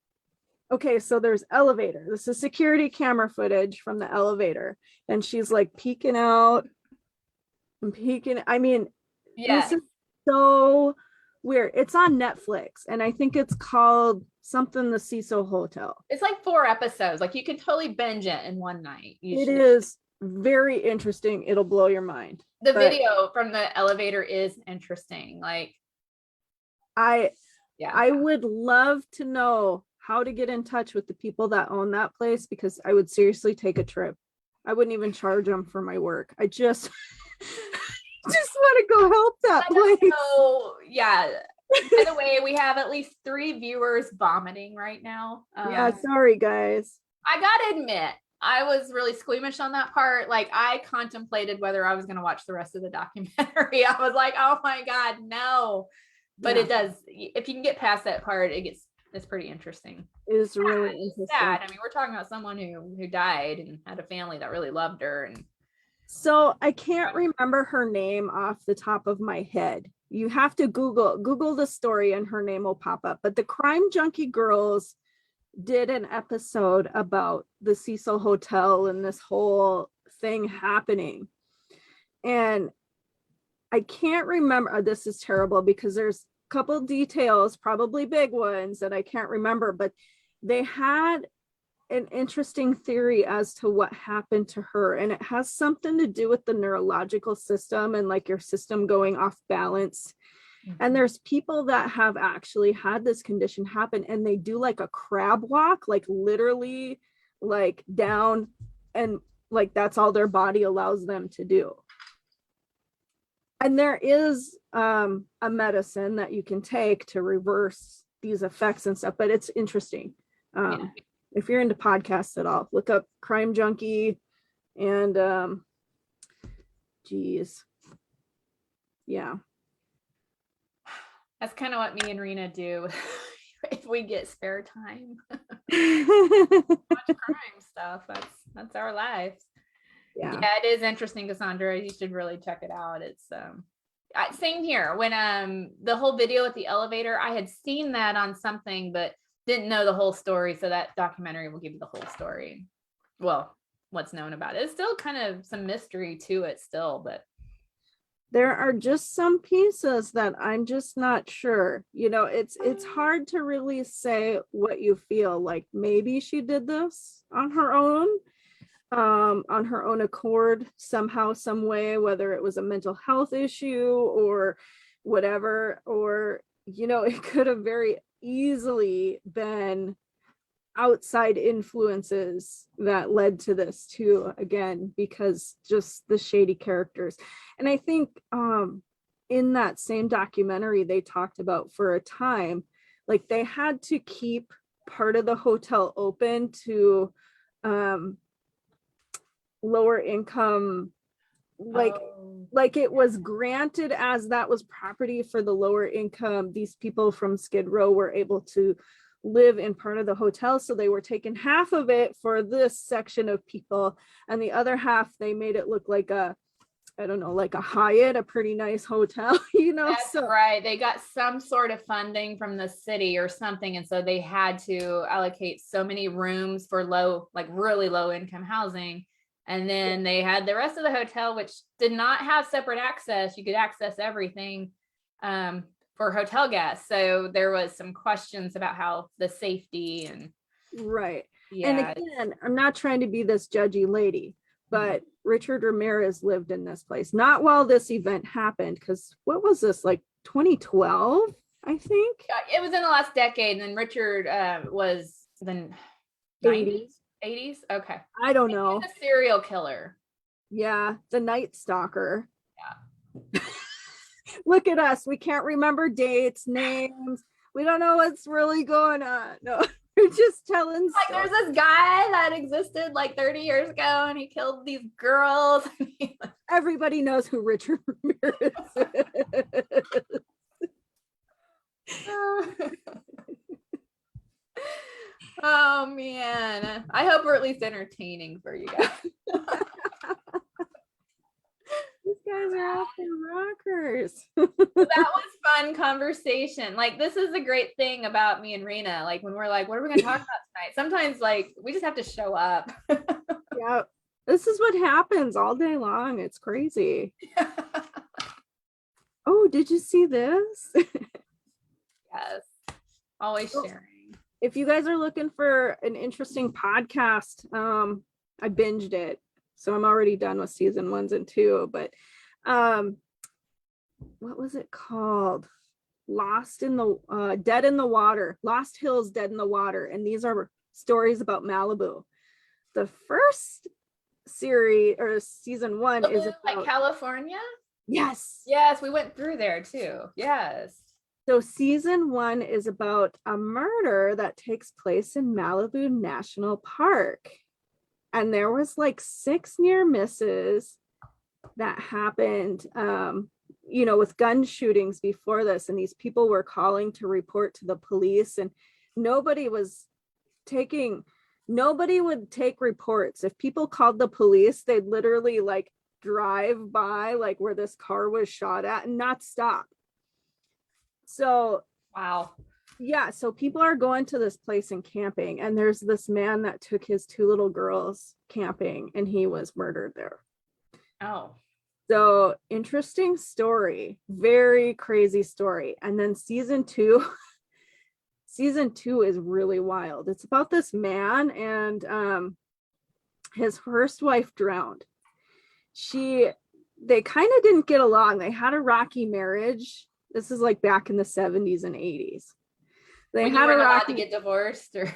okay, so there's elevator. This is security camera footage from the elevator. And she's like peeking out and peeking. I mean, Yes. this is so weird. It's on Netflix, and I think it's called something the Cecil Hotel. It's like 4 episodes. Like you can totally binge it in one night. It is very interesting. It'll blow your mind. The video from the elevator is interesting. Like I would love to know how to get in touch with the people that own that place, because I would seriously take a trip. I wouldn't even charge them for my work. I just want to go help that place. So yeah. By the way, we have at least 3 viewers vomiting right now. Yeah, sorry guys. I gotta admit, I was really squeamish on that part. Like I contemplated whether I was going to watch the rest of the documentary. I was like, oh my God, no. But it does. If you can get past that part, it's pretty interesting. It is really interesting. Sad. I mean, we're talking about someone who died and had a family that really loved her. And so I can't remember her name off the top of my head. You have to Google the story and her name will pop up. But the Crime Junkie Girls did an episode about the Cecil Hotel and this whole thing happening. And I can't remember. This is terrible because there's a couple details, probably big ones, that I can't remember, but they had an interesting theory as to what happened to her. And it has something to do with the neurological system and like your system going off balance. And there's people that have actually had this condition happen, and they do like a crab walk, like literally like down, and like that's all their body allows them to do. And there is a medicine that you can take to reverse these effects and stuff, but it's interesting. If you're into podcasts at all, look up Crime Junkie and yeah. That's kind of what me and Rena do if we get spare time. Watch crime stuff. That's our lives. Yeah, it is interesting, Cassandra. You should really check it out. It's same here. When the whole video at the elevator, I had seen that on something, but didn't know the whole story. So that documentary will give you the whole story. Well, what's known about it. It's still kind of some mystery to it still, but there are just some pieces that I'm just not sure. You know, it's hard to really say what you feel. Like maybe she did this on her own accord, somehow, some way, whether it was a mental health issue or whatever, or, you know, it could have very easily been outside influences that led to this too, again, because just the shady characters. And I think in that same documentary, they talked about for a time, like they had to keep part of the hotel open to lower income, like it was granted as that was property for the lower income. These people from Skid Row were able to live in part of the hotel, so they were taking half of it for this section of people, and the other half they made it look like a, I don't know, like a Hyatt, a pretty nice hotel, you know. That's right. They got some sort of funding from the city or something, and so they had to allocate so many rooms for really low income housing. And then they had the rest of the hotel, which did not have separate access. You could access everything for hotel guests. So there was some questions about how the safety and right. Yeah. And again, I'm not trying to be this judgy lady, but Richard Ramirez lived in this place, not while this event happened, because what was this, like 2012, I think? It was in the last decade, and then Richard was the 80s. Okay. I don't know. He's a serial killer. Yeah, the Night Stalker. Yeah. Look at us. We can't remember dates, names. We don't know what's really going on. No, we're just telling like stories. There's this guy that existed like 30 years ago, and he killed these girls. Everybody knows who Richard Ramirez is. Oh man, I hope we're at least entertaining for you guys. guys are off the rockers. Well, that was fun conversation. Like, this is the great thing about me and Rena. Like, when we're like, what are we going to talk about tonight? Sometimes, like, we just have to show up. Yeah, this is what happens all day long. It's crazy. Oh, did you see this? Yes. Always sharing. If you guys are looking for an interesting podcast, I binged it. So I'm already done with season 1 and 2, but what was it called? Lost in the Dead in the Water. Lost Hills, Dead in the Water. And these are stories about Malibu. The first series or season 1 is about, like California. Yes. Yes, we went through there too. Yes. So season 1 is about a murder that takes place in Malibu National Park. And there was like 6 near misses that happened, with gun shootings before this. And these people were calling to report to the police, and nobody would take reports. If people called the police, they'd literally like drive by like where this car was shot at and not stop. So, wow. Yeah, so people are going to this place and camping, and there's this man that took his 2 little girls camping, and he was murdered there. Oh. So interesting story, very crazy story. And then season 2 is really wild. It's about this man, and his first wife drowned. They kind of didn't get along. They had a rocky marriage. This is like back in the 70s and 80s. They when had you weren't a allowed rocky, to get divorced, or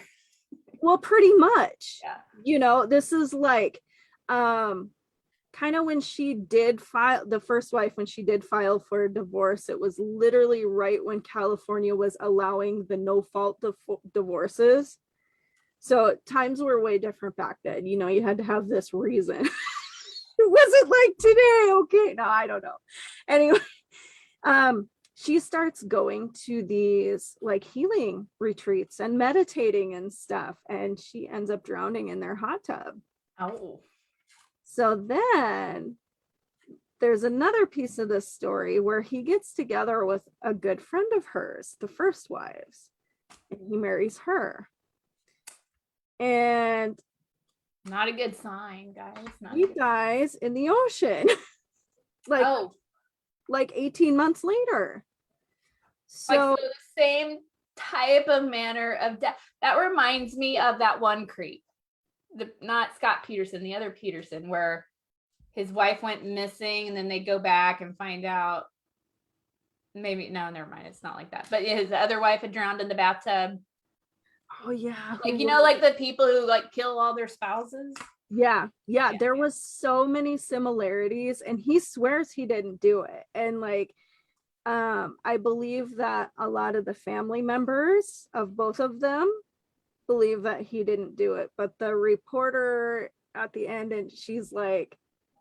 well, pretty much. Yeah. This is like kind of when she did file, the first wife, when she did file for a divorce, it was literally right when California was allowing the no fault divorces. So times were way different back then. You had to have this reason. It wasn't like today. Okay, no, I don't know. Anyway, she starts going to these like healing retreats and meditating and stuff, and she ends up drowning in their hot tub. Oh. So then there's another piece of this story where he gets together with a good friend of hers, the first wives, and he marries her. And not a good sign, guys. He dies in the ocean. Like 18 months later. So the same type of manner of death. That reminds me of that one creep. Not Scott Peterson, the other Peterson, where his wife went missing, and then they go back and find out. Maybe, no, never mind. It's not like that. But his other wife had drowned in the bathtub. Oh yeah. Like, like the people who like kill all their spouses. Yeah. There was so many similarities, and he swears he didn't do it. And like, I believe that a lot of the family members of both of them believe that he didn't do it. But the reporter at the end, and she's like,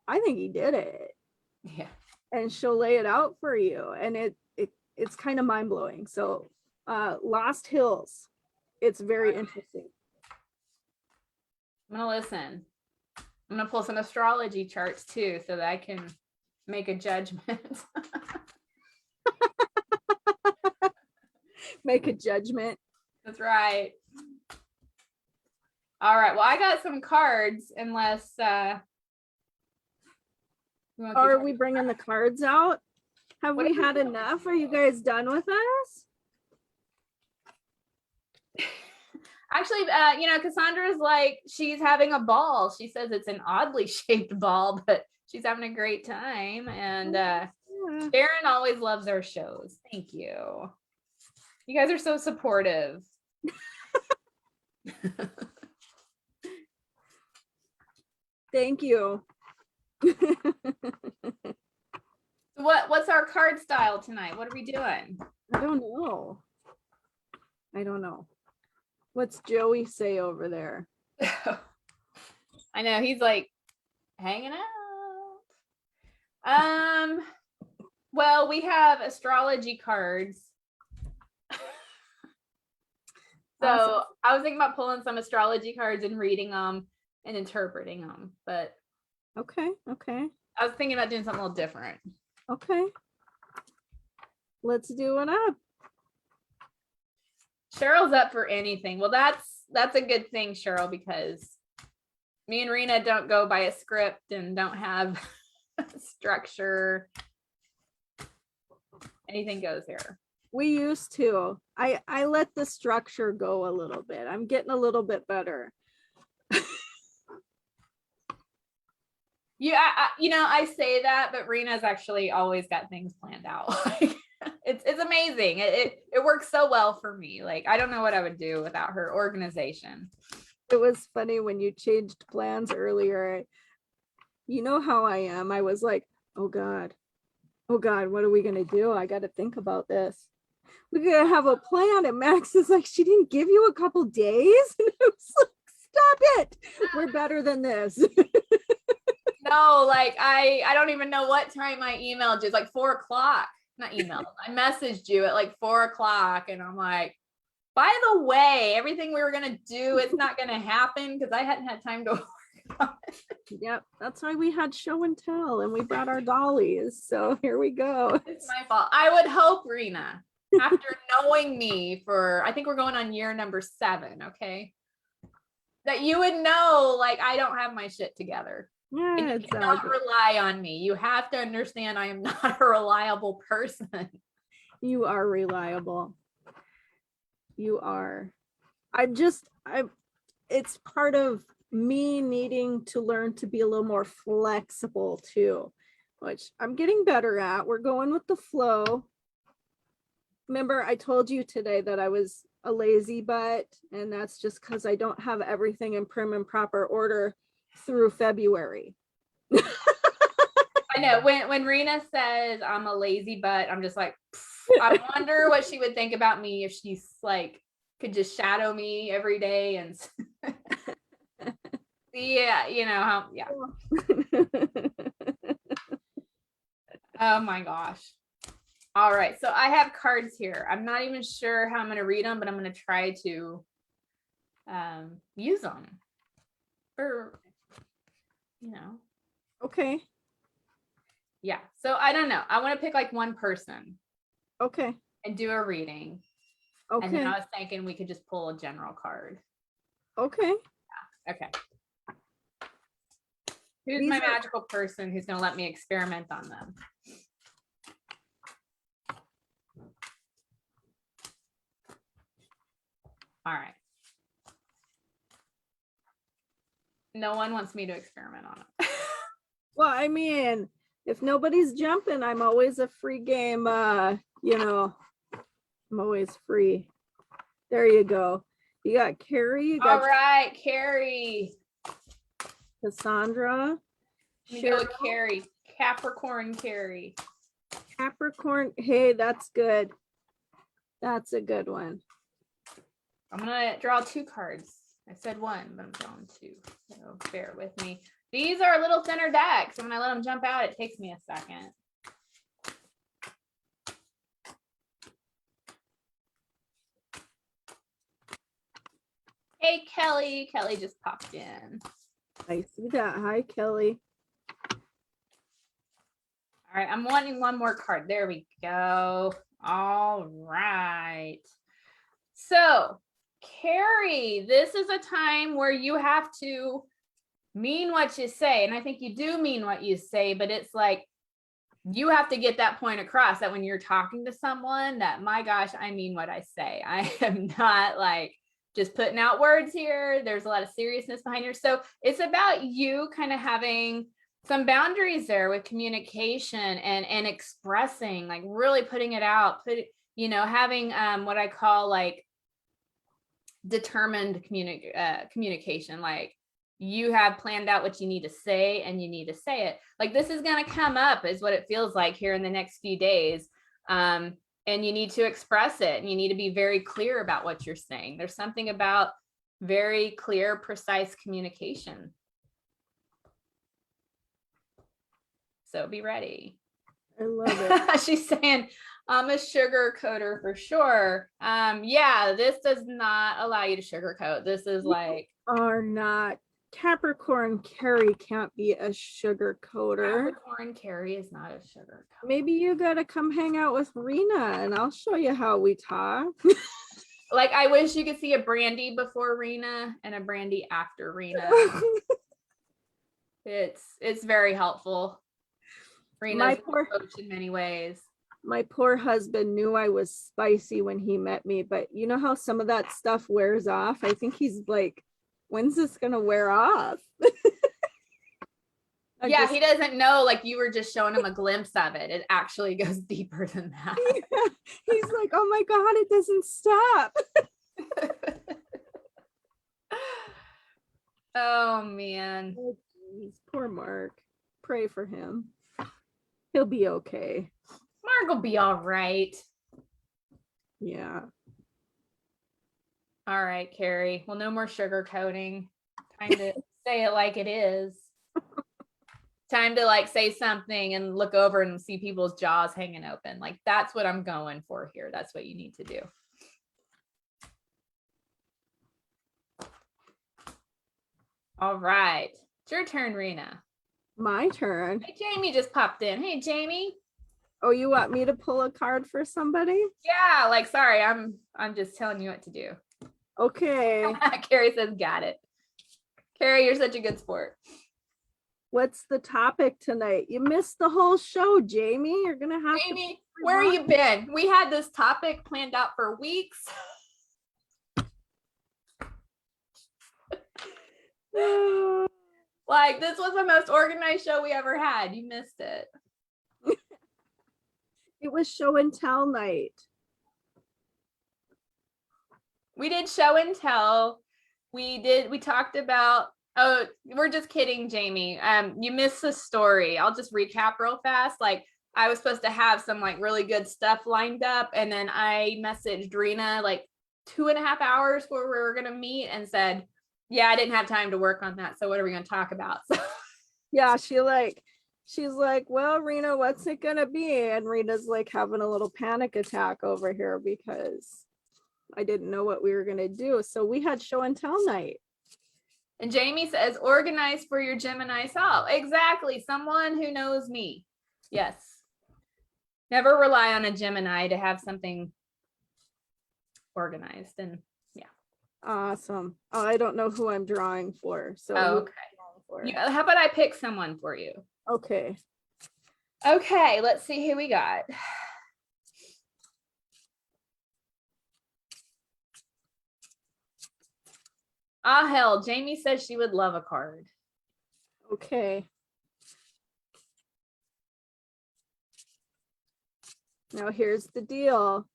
I think he did it. Yeah. And she'll lay it out for you. And it's kind of mind-blowing. So Lost Hills, it's very interesting. I'm gonna listen. I'm gonna pull some astrology charts too, so that I can make a judgment. Make a judgment. That's right. All right. Well, I got some cards, unless are we bringing the cards out? Have we had enough? Are you guys done with us? Actually, Cassandra's like, she's having a ball. She says it's an oddly shaped ball, but she's having a great time. And Sharon always loves our shows. Thank you. You guys are so supportive. Thank you. What's our card style tonight? What are we doing? I don't know. What's Joey say over there? I know, he's like hanging out. Well, we have astrology cards. So awesome. I was thinking about pulling some astrology cards and reading them and interpreting them, but okay. I was thinking about doing something a little different. Okay. Let's do it up. Cheryl's up for anything. Well, that's a good thing, Cheryl, because me and Rena don't go by a script and don't have structure. Anything goes here. We used to. I let the structure go a little bit. I'm getting a little bit better. Yeah, I say that, but Rena's actually always got things planned out. Like, it's amazing. It works so well for me. Like, I don't know what I would do without her organization. It was funny when you changed plans earlier. You know how I am. I was like, oh God, what are we gonna do? I got to think about this. We're gonna have a plan. And Max is like, she didn't give you a couple days. And I was like, stop it. We're better than this. No, like I don't even know what time I emailed you. It's like 4 o'clock. Not emailed. I messaged you at like 4 o'clock, and I'm like, by the way, everything we were gonna do, it's not gonna happen because I hadn't had time to work on it. Yep, that's why we had show and tell, and we brought our dollies. So here we go. It's my fault. I would hope, Rena, after knowing me for, I think we're going on year number 7, okay, that you would know, like, I don't have my shit together. Yeah, And you cannot rely on me. You have to understand I am not a reliable person. You are reliable. You are. It's part of me needing to learn to be a little more flexible too, which I'm getting better at. We're going with the flow. Remember, I told you today that I was a lazy butt, and that's just because I don't have everything in prim and proper order through February. I know when Rena says I'm a lazy butt, I'm just like, I wonder what she would think about me if she's like could just shadow me every day and yeah, how Oh my gosh. All right, so I have cards here. I'm not even sure how I'm going to read them, but I'm going to try to use them for Okay. Yeah, so I don't know. I want to pick like one person. Okay. And do a reading. Okay. And then I was thinking we could just pull a general card. Okay. Yeah. Okay. Who's my magical person who's going to let me experiment on them? All right. No one wants me to experiment on it. Well, I mean, if nobody's jumping, I'm always a free game. I'm always free. There you go. You got Carrie. You got all right, Carrie. Cassandra. Go with Carrie. Capricorn Carrie. Capricorn. Hey, that's good. That's a good one. I'm gonna draw 2 cards. I said 1, but I'm drawing 2. So bear with me. These are a little thinner decks. So when I let them jump out, it takes me a second. Hey, Kelly. Kelly just popped in. I see that. Hi, Kelly. All right, I'm wanting one more card. There we go. All right. So, Carrie, this is a time where you have to mean what you say. And I think you do mean what you say, but it's like you have to get that point across that when you're talking to someone that, my gosh, I mean what I say. I am not like just putting out words here. There's a lot of seriousness behind here. So it's about you kind of having some boundaries there with communication and expressing, like really putting it out, having what I call like determined communication. Like you have planned out what you need to say and you need to say it. Like this is going to come up is what it feels like here in the next few days. And you need to express it and you need to be very clear about what you're saying. There's something about very clear, precise communication. So be ready. I love it. She's saying, I'm a sugar coater for sure. Yeah, this does not allow you to sugarcoat. This is like are not Capricorn Carrie can't be a sugar coater. Capricorn Carrie is not a sugar coat. Maybe you gotta come hang out with Rena and I'll show you how we talk. Like, I wish you could see a Brandy before Rena and a Brandy after Rena. It's very helpful. Rena's coach in many ways. My poor husband knew I was spicy when he met me, but you know how some of that stuff wears off? I think he's like, when's this gonna wear off? Yeah, he doesn't know, like, you were just showing him a glimpse of it. It actually goes deeper than that. Yeah. He's like, oh my God, it doesn't stop. Oh man. Oh, geez. Poor Mark. Pray for him. He'll be okay. Mark will be all right. Yeah. All right, Carrie. Well, no more sugarcoating. Time to say it like it is. Time to like say something and look over and see people's jaws hanging open. Like, that's what I'm going for here. That's what you need to do. All right. It's your turn, Rena. My turn. Hey, Jamie just popped in. Hey, Jamie. Oh, you want me to pull a card for somebody? Yeah, like, sorry, I'm just telling you what to do. Okay. Carrie says, got it. Carrie, you're such a good sport. What's the topic tonight? You missed the whole show, Jamie. You're gonna have Jamie, where have you been? We had this topic planned out for weeks. Like, this was the most organized show we ever had. You missed it. It was show and tell night. We did show and tell. We talked about, oh, we're just kidding, Jamie. You missed the story. I'll just recap real fast. Like, I was supposed to have some like really good stuff lined up, and then I messaged Rena like 2.5 hours before we were gonna meet and said, yeah, I didn't have time to work on that. So what are we gonna talk about? So Yeah, she's like, well, Rena, what's it gonna be? And Rena's like having a little panic attack over here because I didn't know what we were gonna do. So we had show and tell night. And Jamie says, organize for your Gemini self. Exactly. Someone who knows me. Yes. Never rely on a Gemini to have something organized. And yeah. Awesome. Oh, I don't know who I'm drawing for. So okay. Yeah, how about I pick someone for you? Okay. Okay, let's see who we got. Ah, hell, Jamie says she would love a card. Okay. Now here's the deal.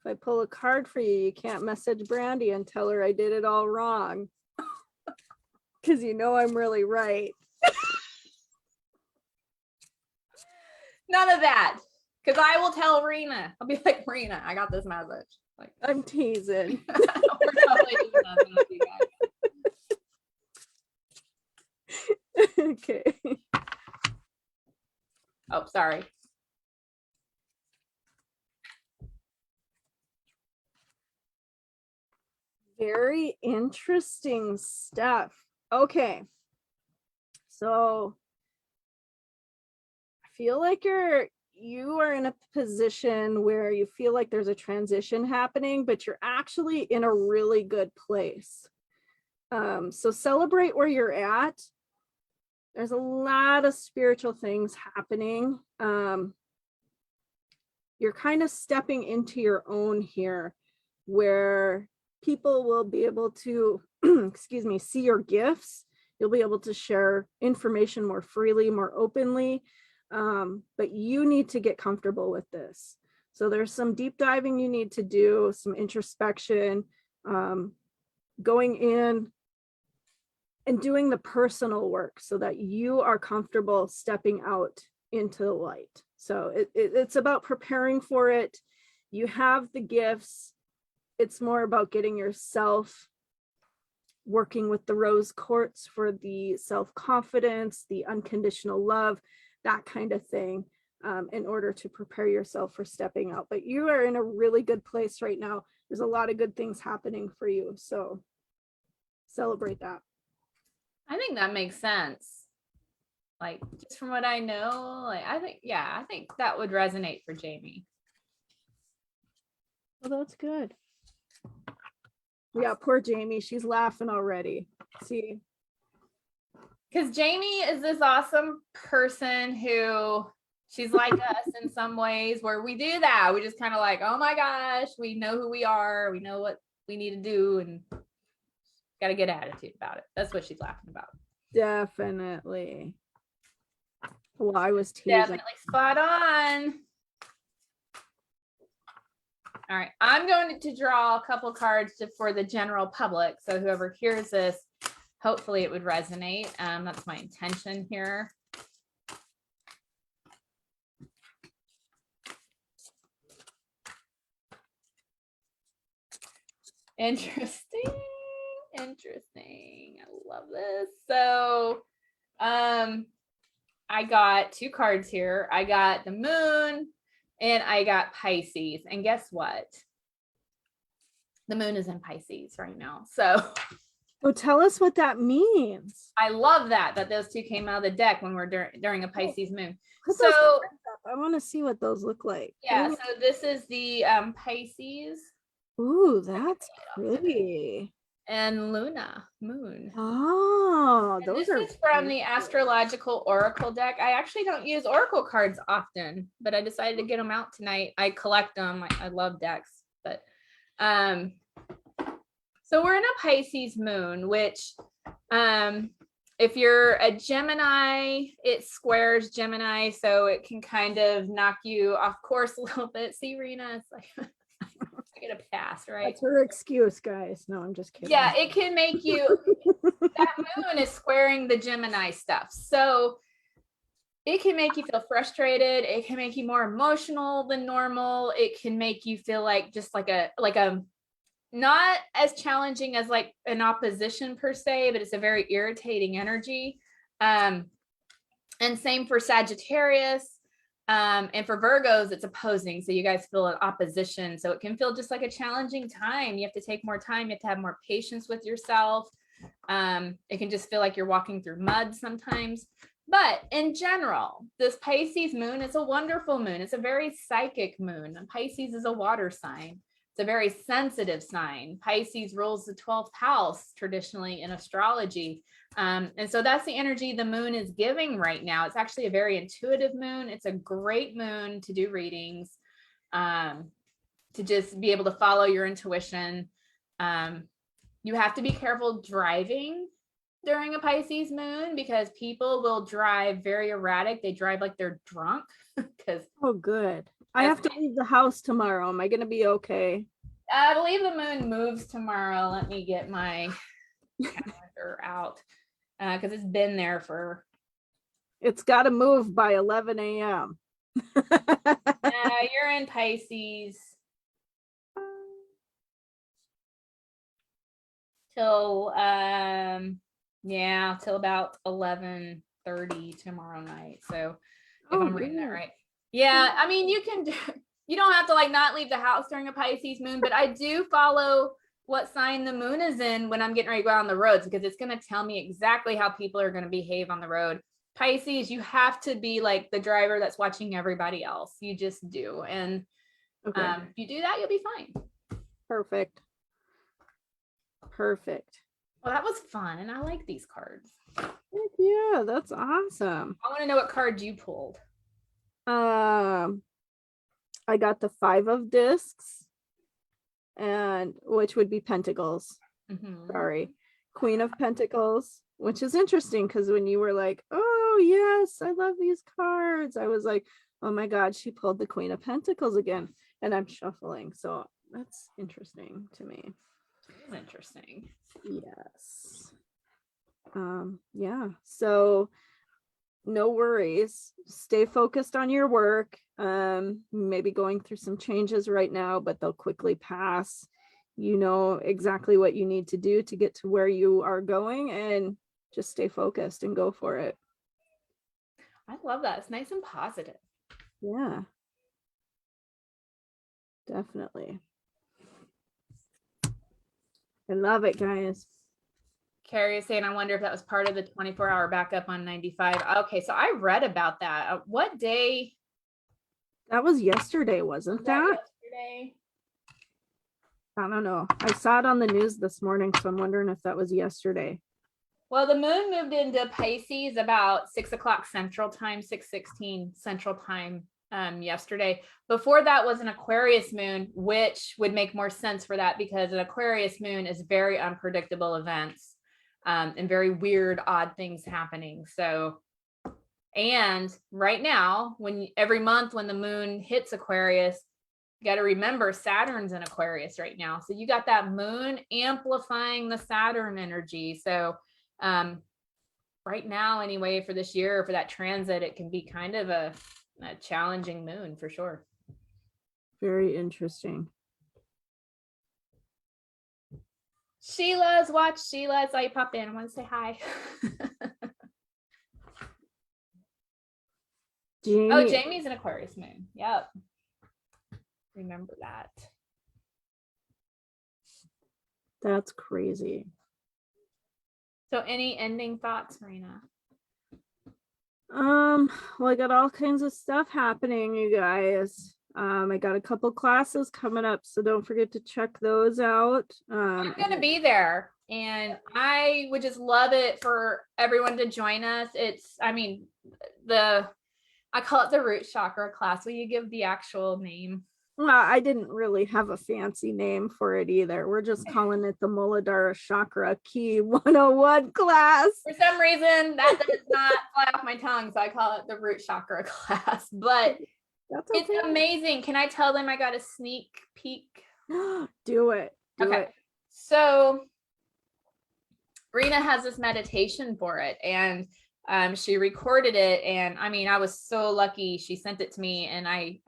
If I pull a card for you, you can't message Brandy and tell her I did it all wrong. Because you know I'm really right. None of that. Because I will tell Rena. I'll be like, Rena, I got this message. Like, I'm teasing. we're totally doing nothing with you guys. Okay. Oh, sorry. Very interesting stuff. Okay. So I feel like you are in a position where you feel like there's a transition happening, but you're actually in a really good place. So celebrate where you're at. There's a lot of spiritual things happening. You're kind of stepping into your own here, where people will be able to, excuse me, see your gifts. You'll be able to share information more freely, more openly. But you need to get comfortable with this. So there's some deep diving you need to do, some introspection, going in and doing the personal work so that you are comfortable stepping out into the light. So it's about preparing for it. You have the gifts. It's more about getting yourself working with the rose quartz for the self-confidence, the unconditional love, that kind of thing, in order to prepare yourself for stepping out. But you are in a really good place right now. There's a lot of good things happening for you. So celebrate that. I think that makes sense. Like, just from what I know, like, I think that would resonate for Jamie. Well, that's good. Yeah, poor Jamie. She's laughing already. See? Because Jamie is this awesome person who she's like us in some ways, where we do that. We just kind of like, oh my gosh, we know who we are. We know what we need to do, and got a good attitude about it. That's what she's laughing about. Definitely. Well, I was teasing. Definitely spot on. All right, I'm going to draw a couple cards for the general public. So whoever hears this, hopefully it would resonate. That's my intention here. Interesting. I love this. So I got two cards here. I got the moon and I got Pisces. And guess what? The moon is in Pisces right now. So tell us what that means. I love that those two came out of the deck when we're during a Pisces moon. Put So I want to see what those look like. yeah, so this is the Pisces. Ooh, that's pretty. And Luna, moon. Oh, and this is from the Astrological Oracle deck. I actually don't use Oracle cards often, but I decided to get them out tonight. I collect them. I love decks, but so we're in a Pisces moon, which if you're a Gemini, it squares Gemini, so it can kind of knock you off course a little bit. See, Rena, it's like I get a pass, right? That's her excuse, guys. No, I'm just kidding. Yeah, it can make you, that moon is squaring the Gemini stuff. So it can make you feel frustrated. It can make you more emotional than normal. It can make you feel like just like a not as challenging as like an opposition per se, but it's a very irritating energy. And same for Sagittarius. And for Virgos, it's opposing. So you guys feel an opposition. So it can feel just like a challenging time. You have to take more time. You have to have more patience with yourself. It can just feel like you're walking through mud sometimes. But in general, this Pisces moon is a wonderful moon. It's a very psychic moon. And Pisces is a water sign. It's a very sensitive sign. Pisces rules the 12th house traditionally in astrology. And so that's the energy the moon is giving right now. It's actually a very intuitive moon. It's a great moon to do readings, to just be able to follow your intuition. You have to be careful driving during a Pisces moon because people will drive very erratic. They drive like they're drunk. Because oh, good. I have to leave the house tomorrow. Am I going to be okay? I believe the moon moves tomorrow. Let me get my calendar out because it's been there for. It's got to move by 11 a.m. You're in Pisces till till about 11:30 tomorrow night. So if I'm reading that right. Yeah, I mean you don't have to like not leave the house during a Pisces moon, but I do follow what sign the moon is in when I'm getting ready to go out on the roads because it's going to tell me exactly how people are going to behave on the road. Pisces, you have to be like the driver that's watching everybody else. You just do. And if you do that, you'll be fine. Perfect. Well, that was fun. And I like these cards. Yeah, that's awesome. I want to know what card you pulled. I got the 5 of discs, and which would be pentacles. Sorry, Queen of Pentacles, which is interesting because when you were like, oh yes, I love these cards, I was like, oh my god, she pulled the Queen of Pentacles again, and I'm shuffling, so that's interesting to me. It's interesting. Yes. Yeah, so no worries, stay focused on your work. Maybe going through some changes right now, but they'll quickly pass. You know exactly what you need to do to get to where you are going, and just stay focused and go for it. I love that. It's nice and positive. Yeah, definitely. I love it, guys. Carrie is saying, I wonder if that was part of the 24-hour backup on 95. Okay, so I read about that. What day? That was yesterday, wasn't Was that? yesterday? I don't know. I saw it on the news this morning, so I'm wondering if that was yesterday. Well, the moon moved into Pisces about 6 o'clock Central Time, 6:16 Central Time yesterday. Before that was an Aquarius moon, which would make more sense for that because an Aquarius moon is very unpredictable events and very weird, odd things happening. So, and right now, every month when the moon hits Aquarius, you got to remember Saturn's in Aquarius right now. So you got that moon amplifying the Saturn energy. So right now, anyway, for this year, for that transit, it can be kind of a challenging moon for sure. Very interesting. Sheila's watch. Sheila, I saw you pop in. I want to say hi. Jamie. Oh, Jamie's an Aquarius moon. Yep. Remember that. That's crazy. So any ending thoughts, Rena? Well, I got all kinds of stuff happening, you guys. I got a couple classes coming up, so don't forget to check those out. I'm gonna be there, and I would just love it for everyone to join us. I call it the root chakra class. Will you give the actual name? Well, I didn't really have a fancy name for it either. We're just calling it the Muladhara Chakra Key 101 class. For some reason, that does not fly off my tongue, so I call it the root chakra class. But that's okay. It's amazing. Can I tell them I got a sneak peek? Do it. Do okay. it. So Rena has this meditation for it, and she recorded it. And I mean, I was so lucky. She sent it to me, and I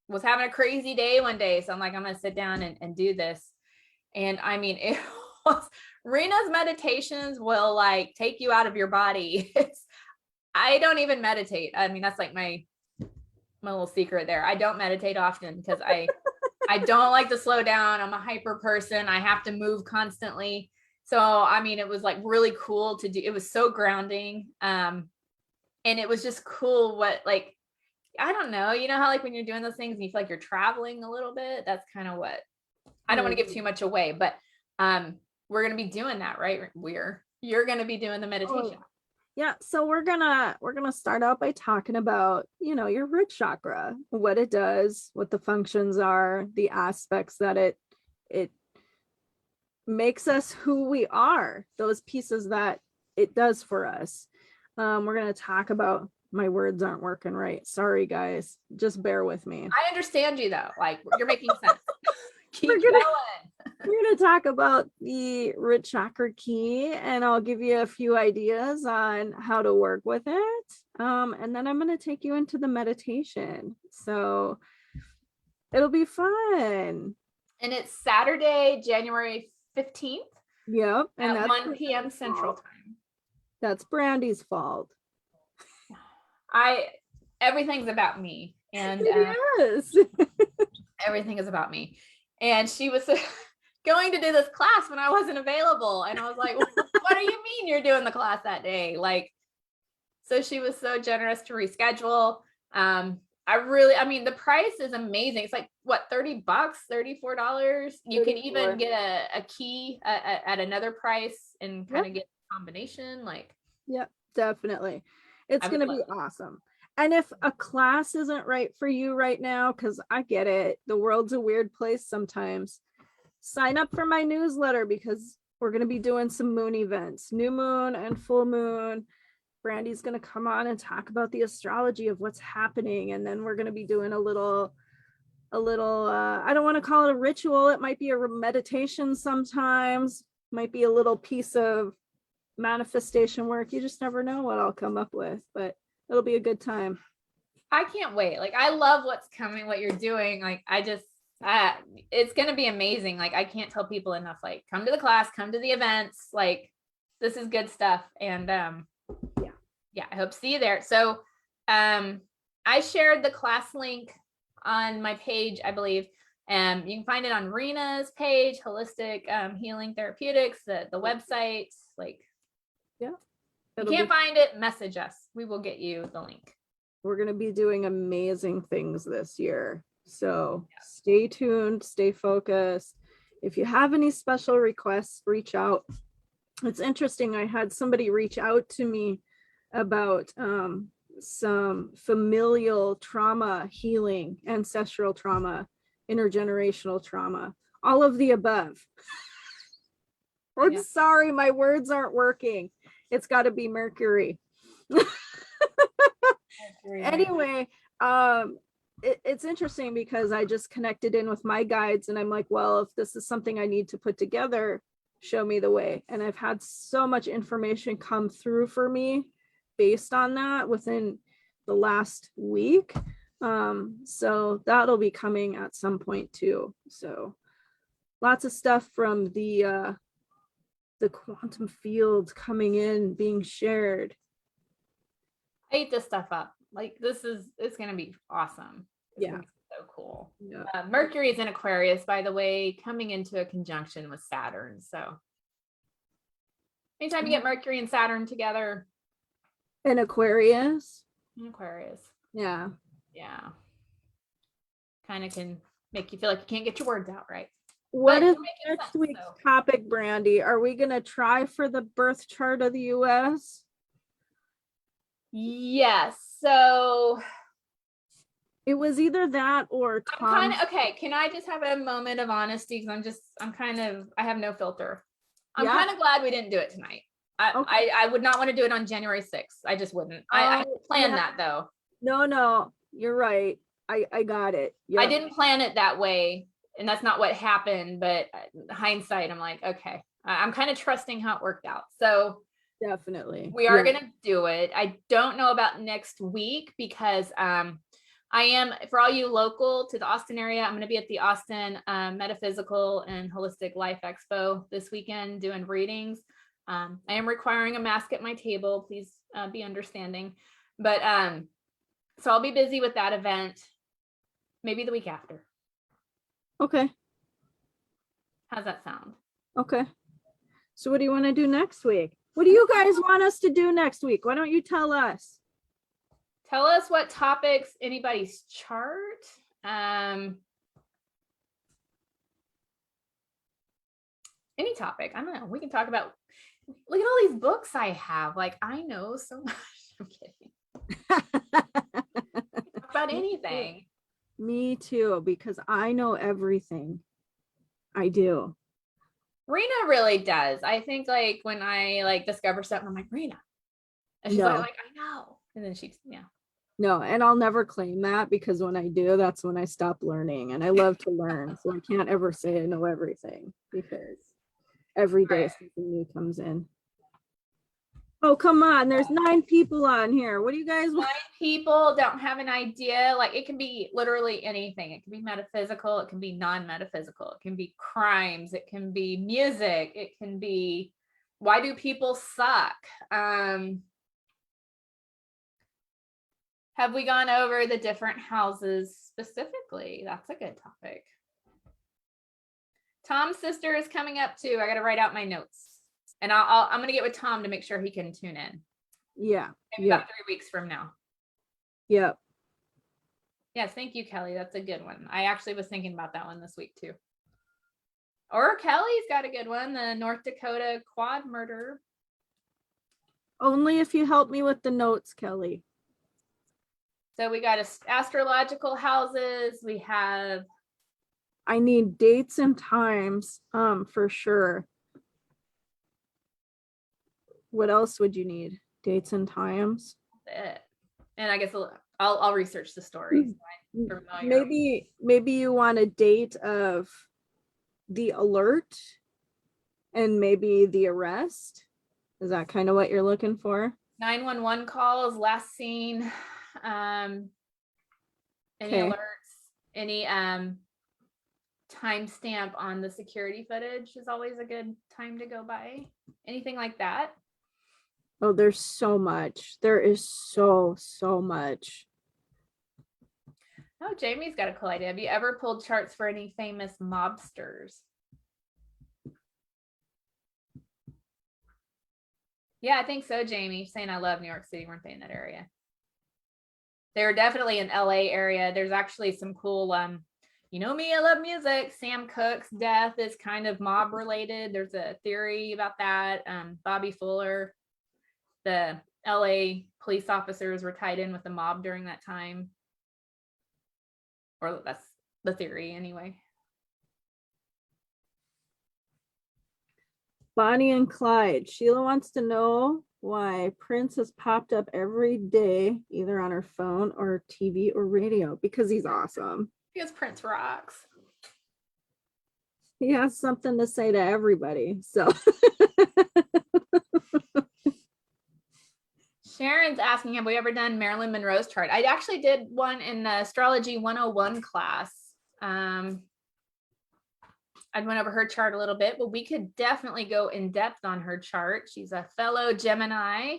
was having a crazy day one day. So I'm like, I'm going to sit down and do this. And I mean, it was Rena's meditations will like take you out of your body. I don't even meditate. I mean, that's like my little secret there. I don't meditate often because I don't like to slow down. I'm a hyper person. I have to move constantly. So, I mean, it was like really cool to do. It was so grounding. And it was just cool I don't know, you know how like when you're doing those things and you feel like you're traveling a little bit, that's kind of what I don't want to give too much away, but we're going to be doing that, right? You're going to be doing the meditation. Oh, yeah. So we're going to start out by talking about, your root chakra, what it does, what the functions are, the aspects that it makes us who we are, those pieces that it does for us. We're going to talk about, my words aren't working right. Sorry, guys. Just bear with me. I understand you though. Like you're making sense. Keep going. We're going to talk about the root chakra key, and I'll give you a few ideas on how to work with it. And then I'm going to take you into the meditation. So it'll be fun. And it's Saturday, January 15th. Yep. And at 1 p.m. Central Time. That's Brandy's fault. Everything's about me. And yes. everything is about me. And she was going to do this class when I wasn't available. And I was like, what do you mean you're doing the class that day? So she was so generous to reschedule. The price is amazing. It's like what, $30, $34. You can even get a key at another price and kind of get a combination. Yep, definitely. It's going to be awesome. And if a class isn't right for you right now, because I get it, the world's a weird place sometimes, sign up for my newsletter because we're going to be doing some moon events, new moon and full moon. Brandy's going to come on and talk about the astrology of what's happening. And then we're going to be doing a little, I don't want to call it a ritual. It might be a meditation sometimes, might be a little piece of manifestation work. You just never know what I'll come up with, but it'll be a good time. I can't wait. I love what's coming, what you're doing. It's going to be amazing. I can't tell people enough, come to the class, come to the events. This is good stuff. And yeah, I hope to see you there. So I shared the class link on my page, I believe. And you can find it on Rena's page, Holistic Healing Therapeutics, the website. Like, yeah, if you can't find it, message us. We will get you the link. We're going to be doing amazing things this year. So stay tuned, stay focused. If you have any special requests, reach out. It's interesting. I had somebody reach out to me about some familial trauma healing, ancestral trauma, intergenerational trauma, all of the above. I'm sorry, my words aren't working. It's got to be Mercury. Anyway, it's interesting because I just connected in with my guides and I'm like, well, if this is something I need to put together, show me the way. And I've had so much information come through for me based on that within the last week. So that'll be coming at some point too. So lots of stuff from the quantum field coming in, being shared. I ate this stuff up. Like, it's going to be awesome. It's Yeah. so cool. Yeah. Mercury is in Aquarius, by the way, coming into a conjunction with Saturn. So anytime you get Mercury and Saturn together. In Aquarius. Yeah. Kind of can make you feel like you can't get your words out right. What is next week's topic, Brandy? Are we going to try for the birth chart of the US? Yes. So it was either that or Tom. Okay. Can I just have a moment of honesty? Because I have no filter. I'm kind of glad we didn't do it tonight. I would not want to do it on January 6th. I just wouldn't. I planned that though. No, you're right. I got it. Yep. I didn't plan it that way. And that's not what happened. But hindsight, I'm like, okay, I'm kind of trusting how it worked out. So definitely. We are going to do it. I don't know about next week because I am, for all you local to the Austin area, I'm going to be at the Austin Metaphysical and Holistic Life Expo this weekend doing readings. I am requiring a mask at my table. Please be understanding. But so I'll be busy with that event, maybe the week after. Okay. How's that sound? Okay. So what do you want to do next week? What do you guys want us to do next week? Why don't you tell us? Tell us what topics, anybody's chart. Any topic. I don't know. We can talk about, look at all these books I have. Like, I know so much. I'm kidding. Talk about anything. Me too, because I know everything. I do. Rena really does. I think like when I like discover something, I'm like, Rena. And she's like, I know. And then she's, No, and I'll never claim that because when I do, that's when I stop learning. And I love to learn. So I can't ever say I know everything because every day something new comes in. Oh, come on. There's 9 people on here. What do you guys want? 9 people don't have an idea. Like, it can be literally anything. It can be metaphysical. It can be non-metaphysical. It can be crimes. It can be music. It can be, why do people suck? Have we gone over the different houses specifically? That's a good topic. Tom's sister is coming up too. I got to write out my notes. And I'm going to get with Tom to make sure he can tune in. Yeah. Maybe about 3 weeks from now. Yep. Yes. Thank you, Kelly. That's a good one. I actually was thinking about that one this week too. Or Kelly's got a good one. The North Dakota quad murder. Only if you help me with the notes, Kelly. So we got astrological houses. We have. I need dates and times, for sure. What else would you need? Dates and times? That's it. And I guess I'll research the stories. Maybe you want a date of the alert and maybe the arrest. Is that kind of what you're looking for? 911 calls, last seen, any alerts, any timestamp on the security footage is always a good time to go by. Anything like that? Oh, there's so much. There is so much. Oh, Jamie's got a cool idea. Have you ever pulled charts for any famous mobsters? Yeah, I think so, Jamie. Saying I love New York City, weren't they in that area? They were definitely in LA area. There's actually some cool, you know me, I love music. Sam Cooke's death is kind of mob related. There's a theory about that. Bobby Fuller, the LA police officers were tied in with the mob during that time. Or that's the theory anyway. Bonnie and Clyde. Sheila wants to know why Prince has popped up every day, either on her phone or TV or radio, because he's awesome. Because Prince rocks. He has something to say to everybody. So Sharon's asking, have we ever done Marilyn Monroe's chart? I actually did one in the Astrology 101 class. I went over her chart a little bit, but we could definitely go in depth on her chart. She's a fellow Gemini.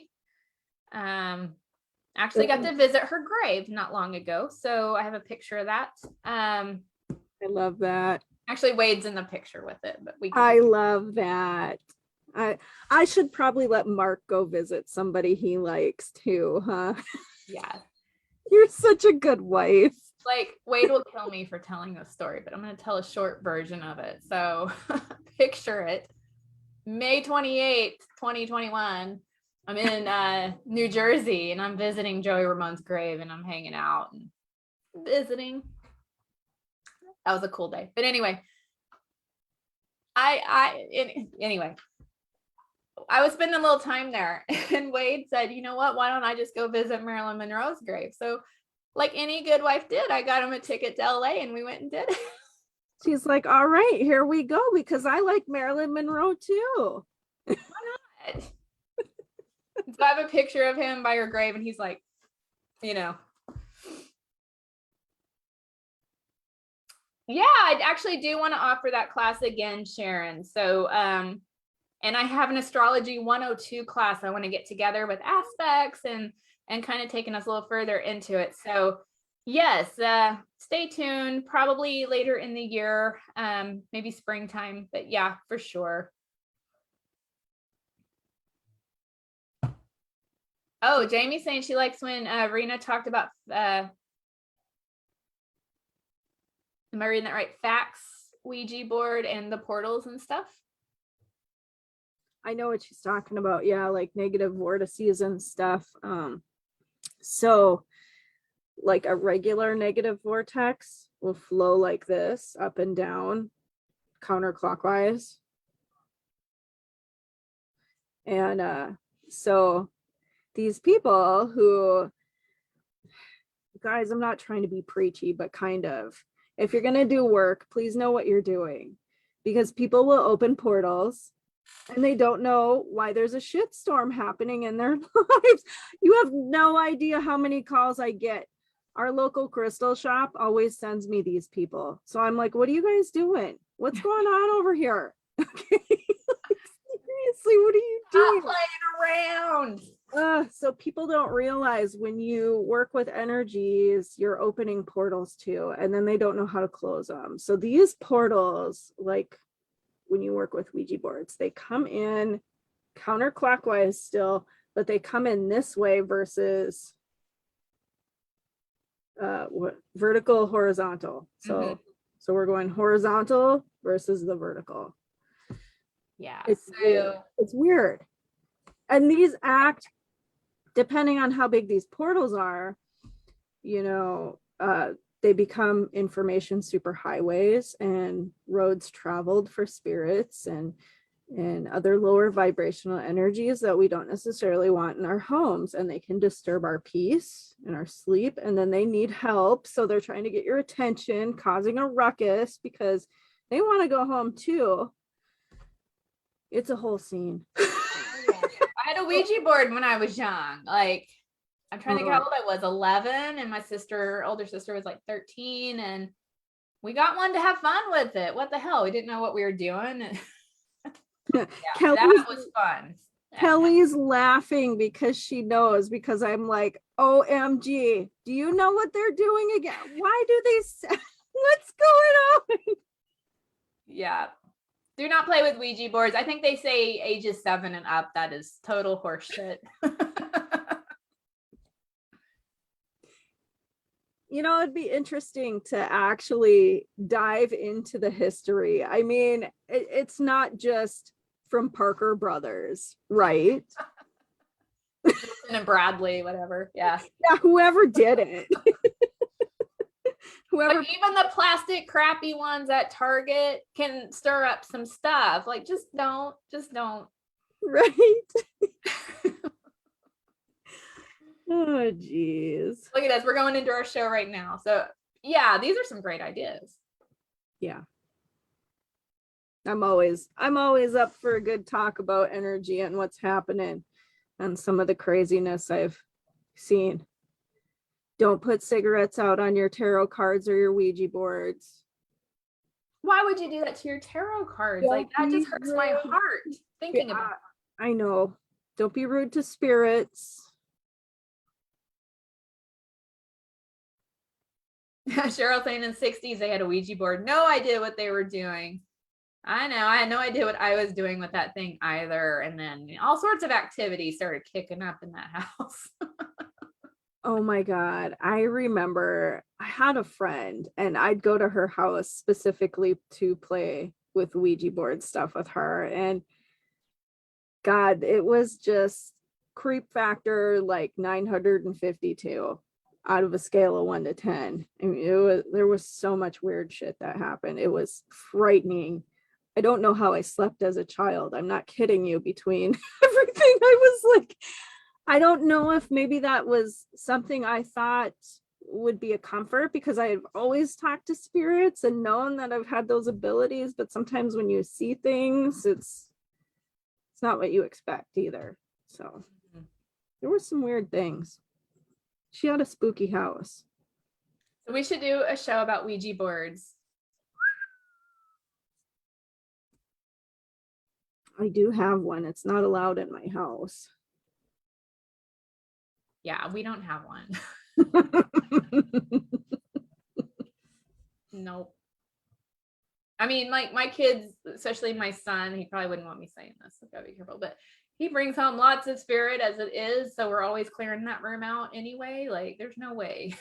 Actually got to visit her grave not long ago. So I have a picture of that. I love that. Actually, Wade's in the picture with it, but I love that. I should probably let Mark go visit somebody he likes too, huh? Yeah. You're such a good wife. Like, Wade will kill me for telling this story, but I'm going to tell a short version of it. So picture it. May 28th, 2021. I'm in New Jersey and I'm visiting Joey Ramone's grave and I'm hanging out and visiting. That was a cool day. But anyway, anyway, I was spending a little time there and Wade said, you know what, why don't I just go visit Marilyn Monroe's grave? So like any good wife did, I got him a ticket to LA and we went and did it. She's like, all right, here we go, because I like Marilyn Monroe too. Why not? So I have a picture of him by her grave and he's like, you know. Yeah, I actually do want to offer that class again, Sharon. So, and I have an Astrology 102 class I want to get together with aspects and kind of taking us a little further into it. So yes, stay tuned, probably later in the year, maybe springtime, but yeah, for sure. Oh, Jamie's saying she likes when Rena talked about, am I reading that right? Fax, Ouija board, and the portals and stuff. I know what she's talking about. Yeah, like negative vortices and stuff. So like a regular negative vortex will flow like this, up and down, counterclockwise. And so these people who, guys, I'm not trying to be preachy, but kind of, if you're going to do work, please know what you're doing, because people will open portals and they don't know why there's a shitstorm happening in their lives. You have no idea how many calls I get. Our local crystal shop always sends me these people. So I'm like, what are you guys doing? What's going on over here? Okay. Seriously, what are you doing? Stop playing around. So people don't realize when you work with energies, you're opening portals too, and then they don't know how to close them. So these portals, like when you work with Ouija boards, they come in counterclockwise still, but they come in this way versus vertical, horizontal. So we're going horizontal versus the vertical. Yeah, it's weird. And these act, depending on how big these portals are, you know, they become information superhighways and roads traveled for spirits and other lower vibrational energies that we don't necessarily want in our homes, and they can disturb our peace and our sleep, and then they need help, so they're trying to get your attention, causing a ruckus because they want to go home too. It's a whole scene. I had a Ouija board when I was young. Like, I'm trying to think how old I was, 11, and my older sister was like 13, and we got one to have fun with it. What the hell? We didn't know what we were doing. Yeah, that was fun. Kelly's laughing because she knows, because I'm like, OMG, do you know what they're doing again? Why do they say, what's going on? Yeah. Do not play with Ouija boards. I think they say ages 7 and up. That is total horseshit. You know, it'd be interesting to actually dive into the history. I mean, it's not just from Parker Brothers, right? And Bradley, whatever. Yeah. Yeah, whoever did it. Whoever. Like even the plastic crappy ones at Target can stir up some stuff. Like just don't. Right. Oh, geez. Look at us. We're going into our show right now. So yeah, these are some great ideas. Yeah. I'm always up for a good talk about energy and what's happening and some of the craziness I've seen. Don't put cigarettes out on your tarot cards or your Ouija boards. Why would you do that to your tarot cards? Like that just hurts my heart thinking about it. I know. Don't be rude to spirits. Cheryl saying in the 60s they had a Ouija board. No idea what they were doing. I know. I had no idea what I was doing with that thing either. And then all sorts of activities started kicking up in that house. Oh my God. I remember I had a friend and I'd go to her house specifically to play with Ouija board stuff with her. And God, it was just creep factor like 952 out of a scale of 1 to 10. I mean, there was so much weird shit that happened. It was frightening. I don't know how I slept as a child. I'm not kidding you. Between everything, I was like, I don't know if maybe that was something I thought would be a comfort because I've always talked to spirits and known that I've had those abilities, but sometimes when you see things, it's not what you expect either. So there were some weird things. She had a spooky house. So we should do a show about Ouija boards. I do have one. It's not allowed in my house. Yeah, we don't have one. Nope. I mean, my kids, especially my son, he probably wouldn't want me saying this, so gotta be careful, but he brings home lots of spirit as it is, so we're always clearing that room out anyway. Like, there's no way.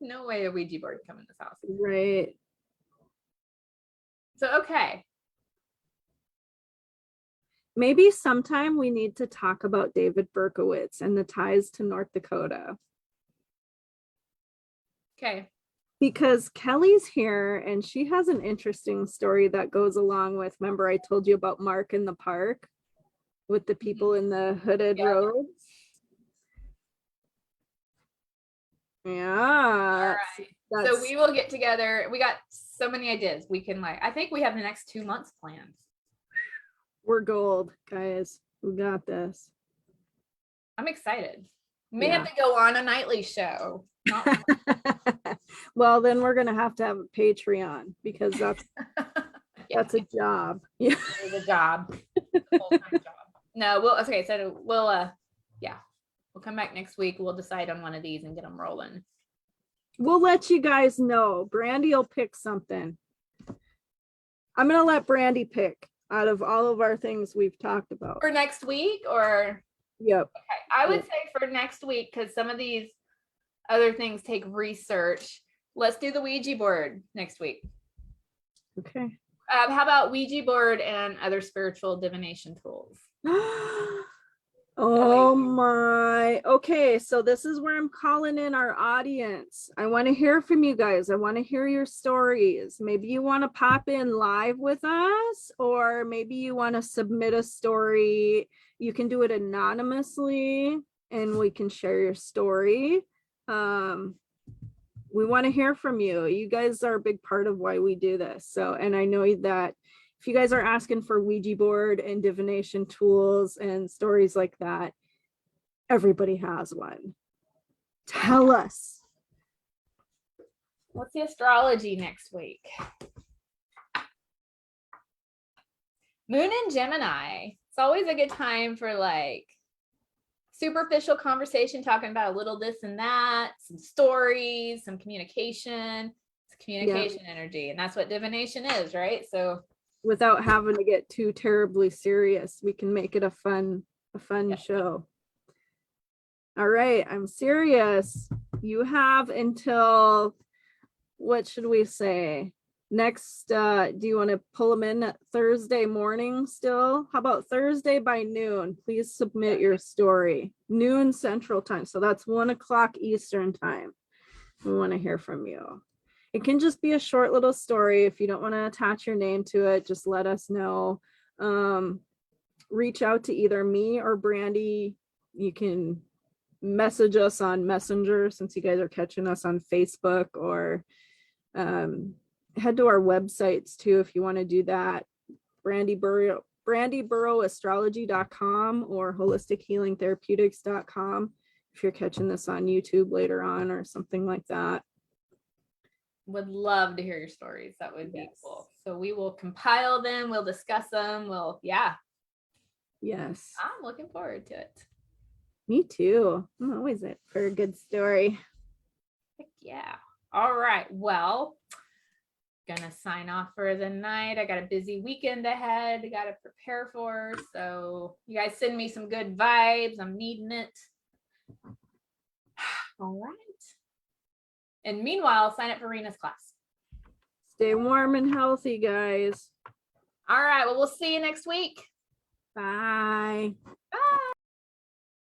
No way a Ouija board come in this house. Right. So, okay. Maybe sometime we need to talk about David Berkowitz and the ties to North Dakota. Okay. Because Kelly's here and she has an interesting story that goes along with, remember I told you about Mark in the park with the people in the hooded robes? Yeah. All right. So we will get together. We got so many ideas. We can I think we have the next 2 months planned. We're gold, guys. We got this. I'm excited. May have to go on a nightly show. Well, then we're gonna have a Patreon because that's that's a job. Yeah, it's a job. Full-time job. No, we'll come back next week. We'll decide on one of these and get them rolling. We'll let you guys know. Brandy will pick something. I'm gonna let Brandy pick out of all of our things we've talked about. For next week or? Yep. Okay. I would say for next week, because some of these other things take research. Let's do the Ouija board next week. Okay. How about Ouija board and other spiritual divination tools? Oh my. Okay, so this is where I'm calling in our audience. I want to hear from you guys. I want to hear your stories. Maybe you want to pop in live with us, or maybe you want to submit a story. You can do it anonymously and we can share your story. We want to hear from you. You guys are a big part of why we do this. So, and I know that if you guys are asking for Ouija board and divination tools and stories like that, everybody has one. Tell us. What's the astrology next week? Moon in Gemini. It's always a good time for like superficial conversation, talking about a little this and that, some stories, some communication. It's communication energy, and that's what divination is, right? So without having to get too terribly serious, we can make it a fun show. All right, I'm serious. You have until, what should we say? Next, do you want to pull them in Thursday morning still? How about Thursday by noon? Please submit your story. Noon Central Time. So that's 1 o'clock Eastern Time. We want to hear from you. It can just be a short little story. If you don't want to attach your name to it, just let us know. Reach out to either me or Brandy. You can message us on Messenger, since you guys are catching us on Facebook, or head to our websites too if you want to do that. Brandy Burrow Astrology.com or holistichealingtherapeutics.com if you're catching this on YouTube later on or something like that. Would love to hear your stories. That would be cool. So we will compile them, we'll discuss them. Yes, I'm looking forward to it. Me too. I'm always it for a good story. Heck yeah. All right. Well, gonna sign off for the night. I got a busy weekend ahead. I gotta prepare for. So you guys send me some good vibes. I'm needing it. All right. And meanwhile, sign up for Rena's class. Stay warm and healthy, guys. All right. Well, we'll see you next week. Bye.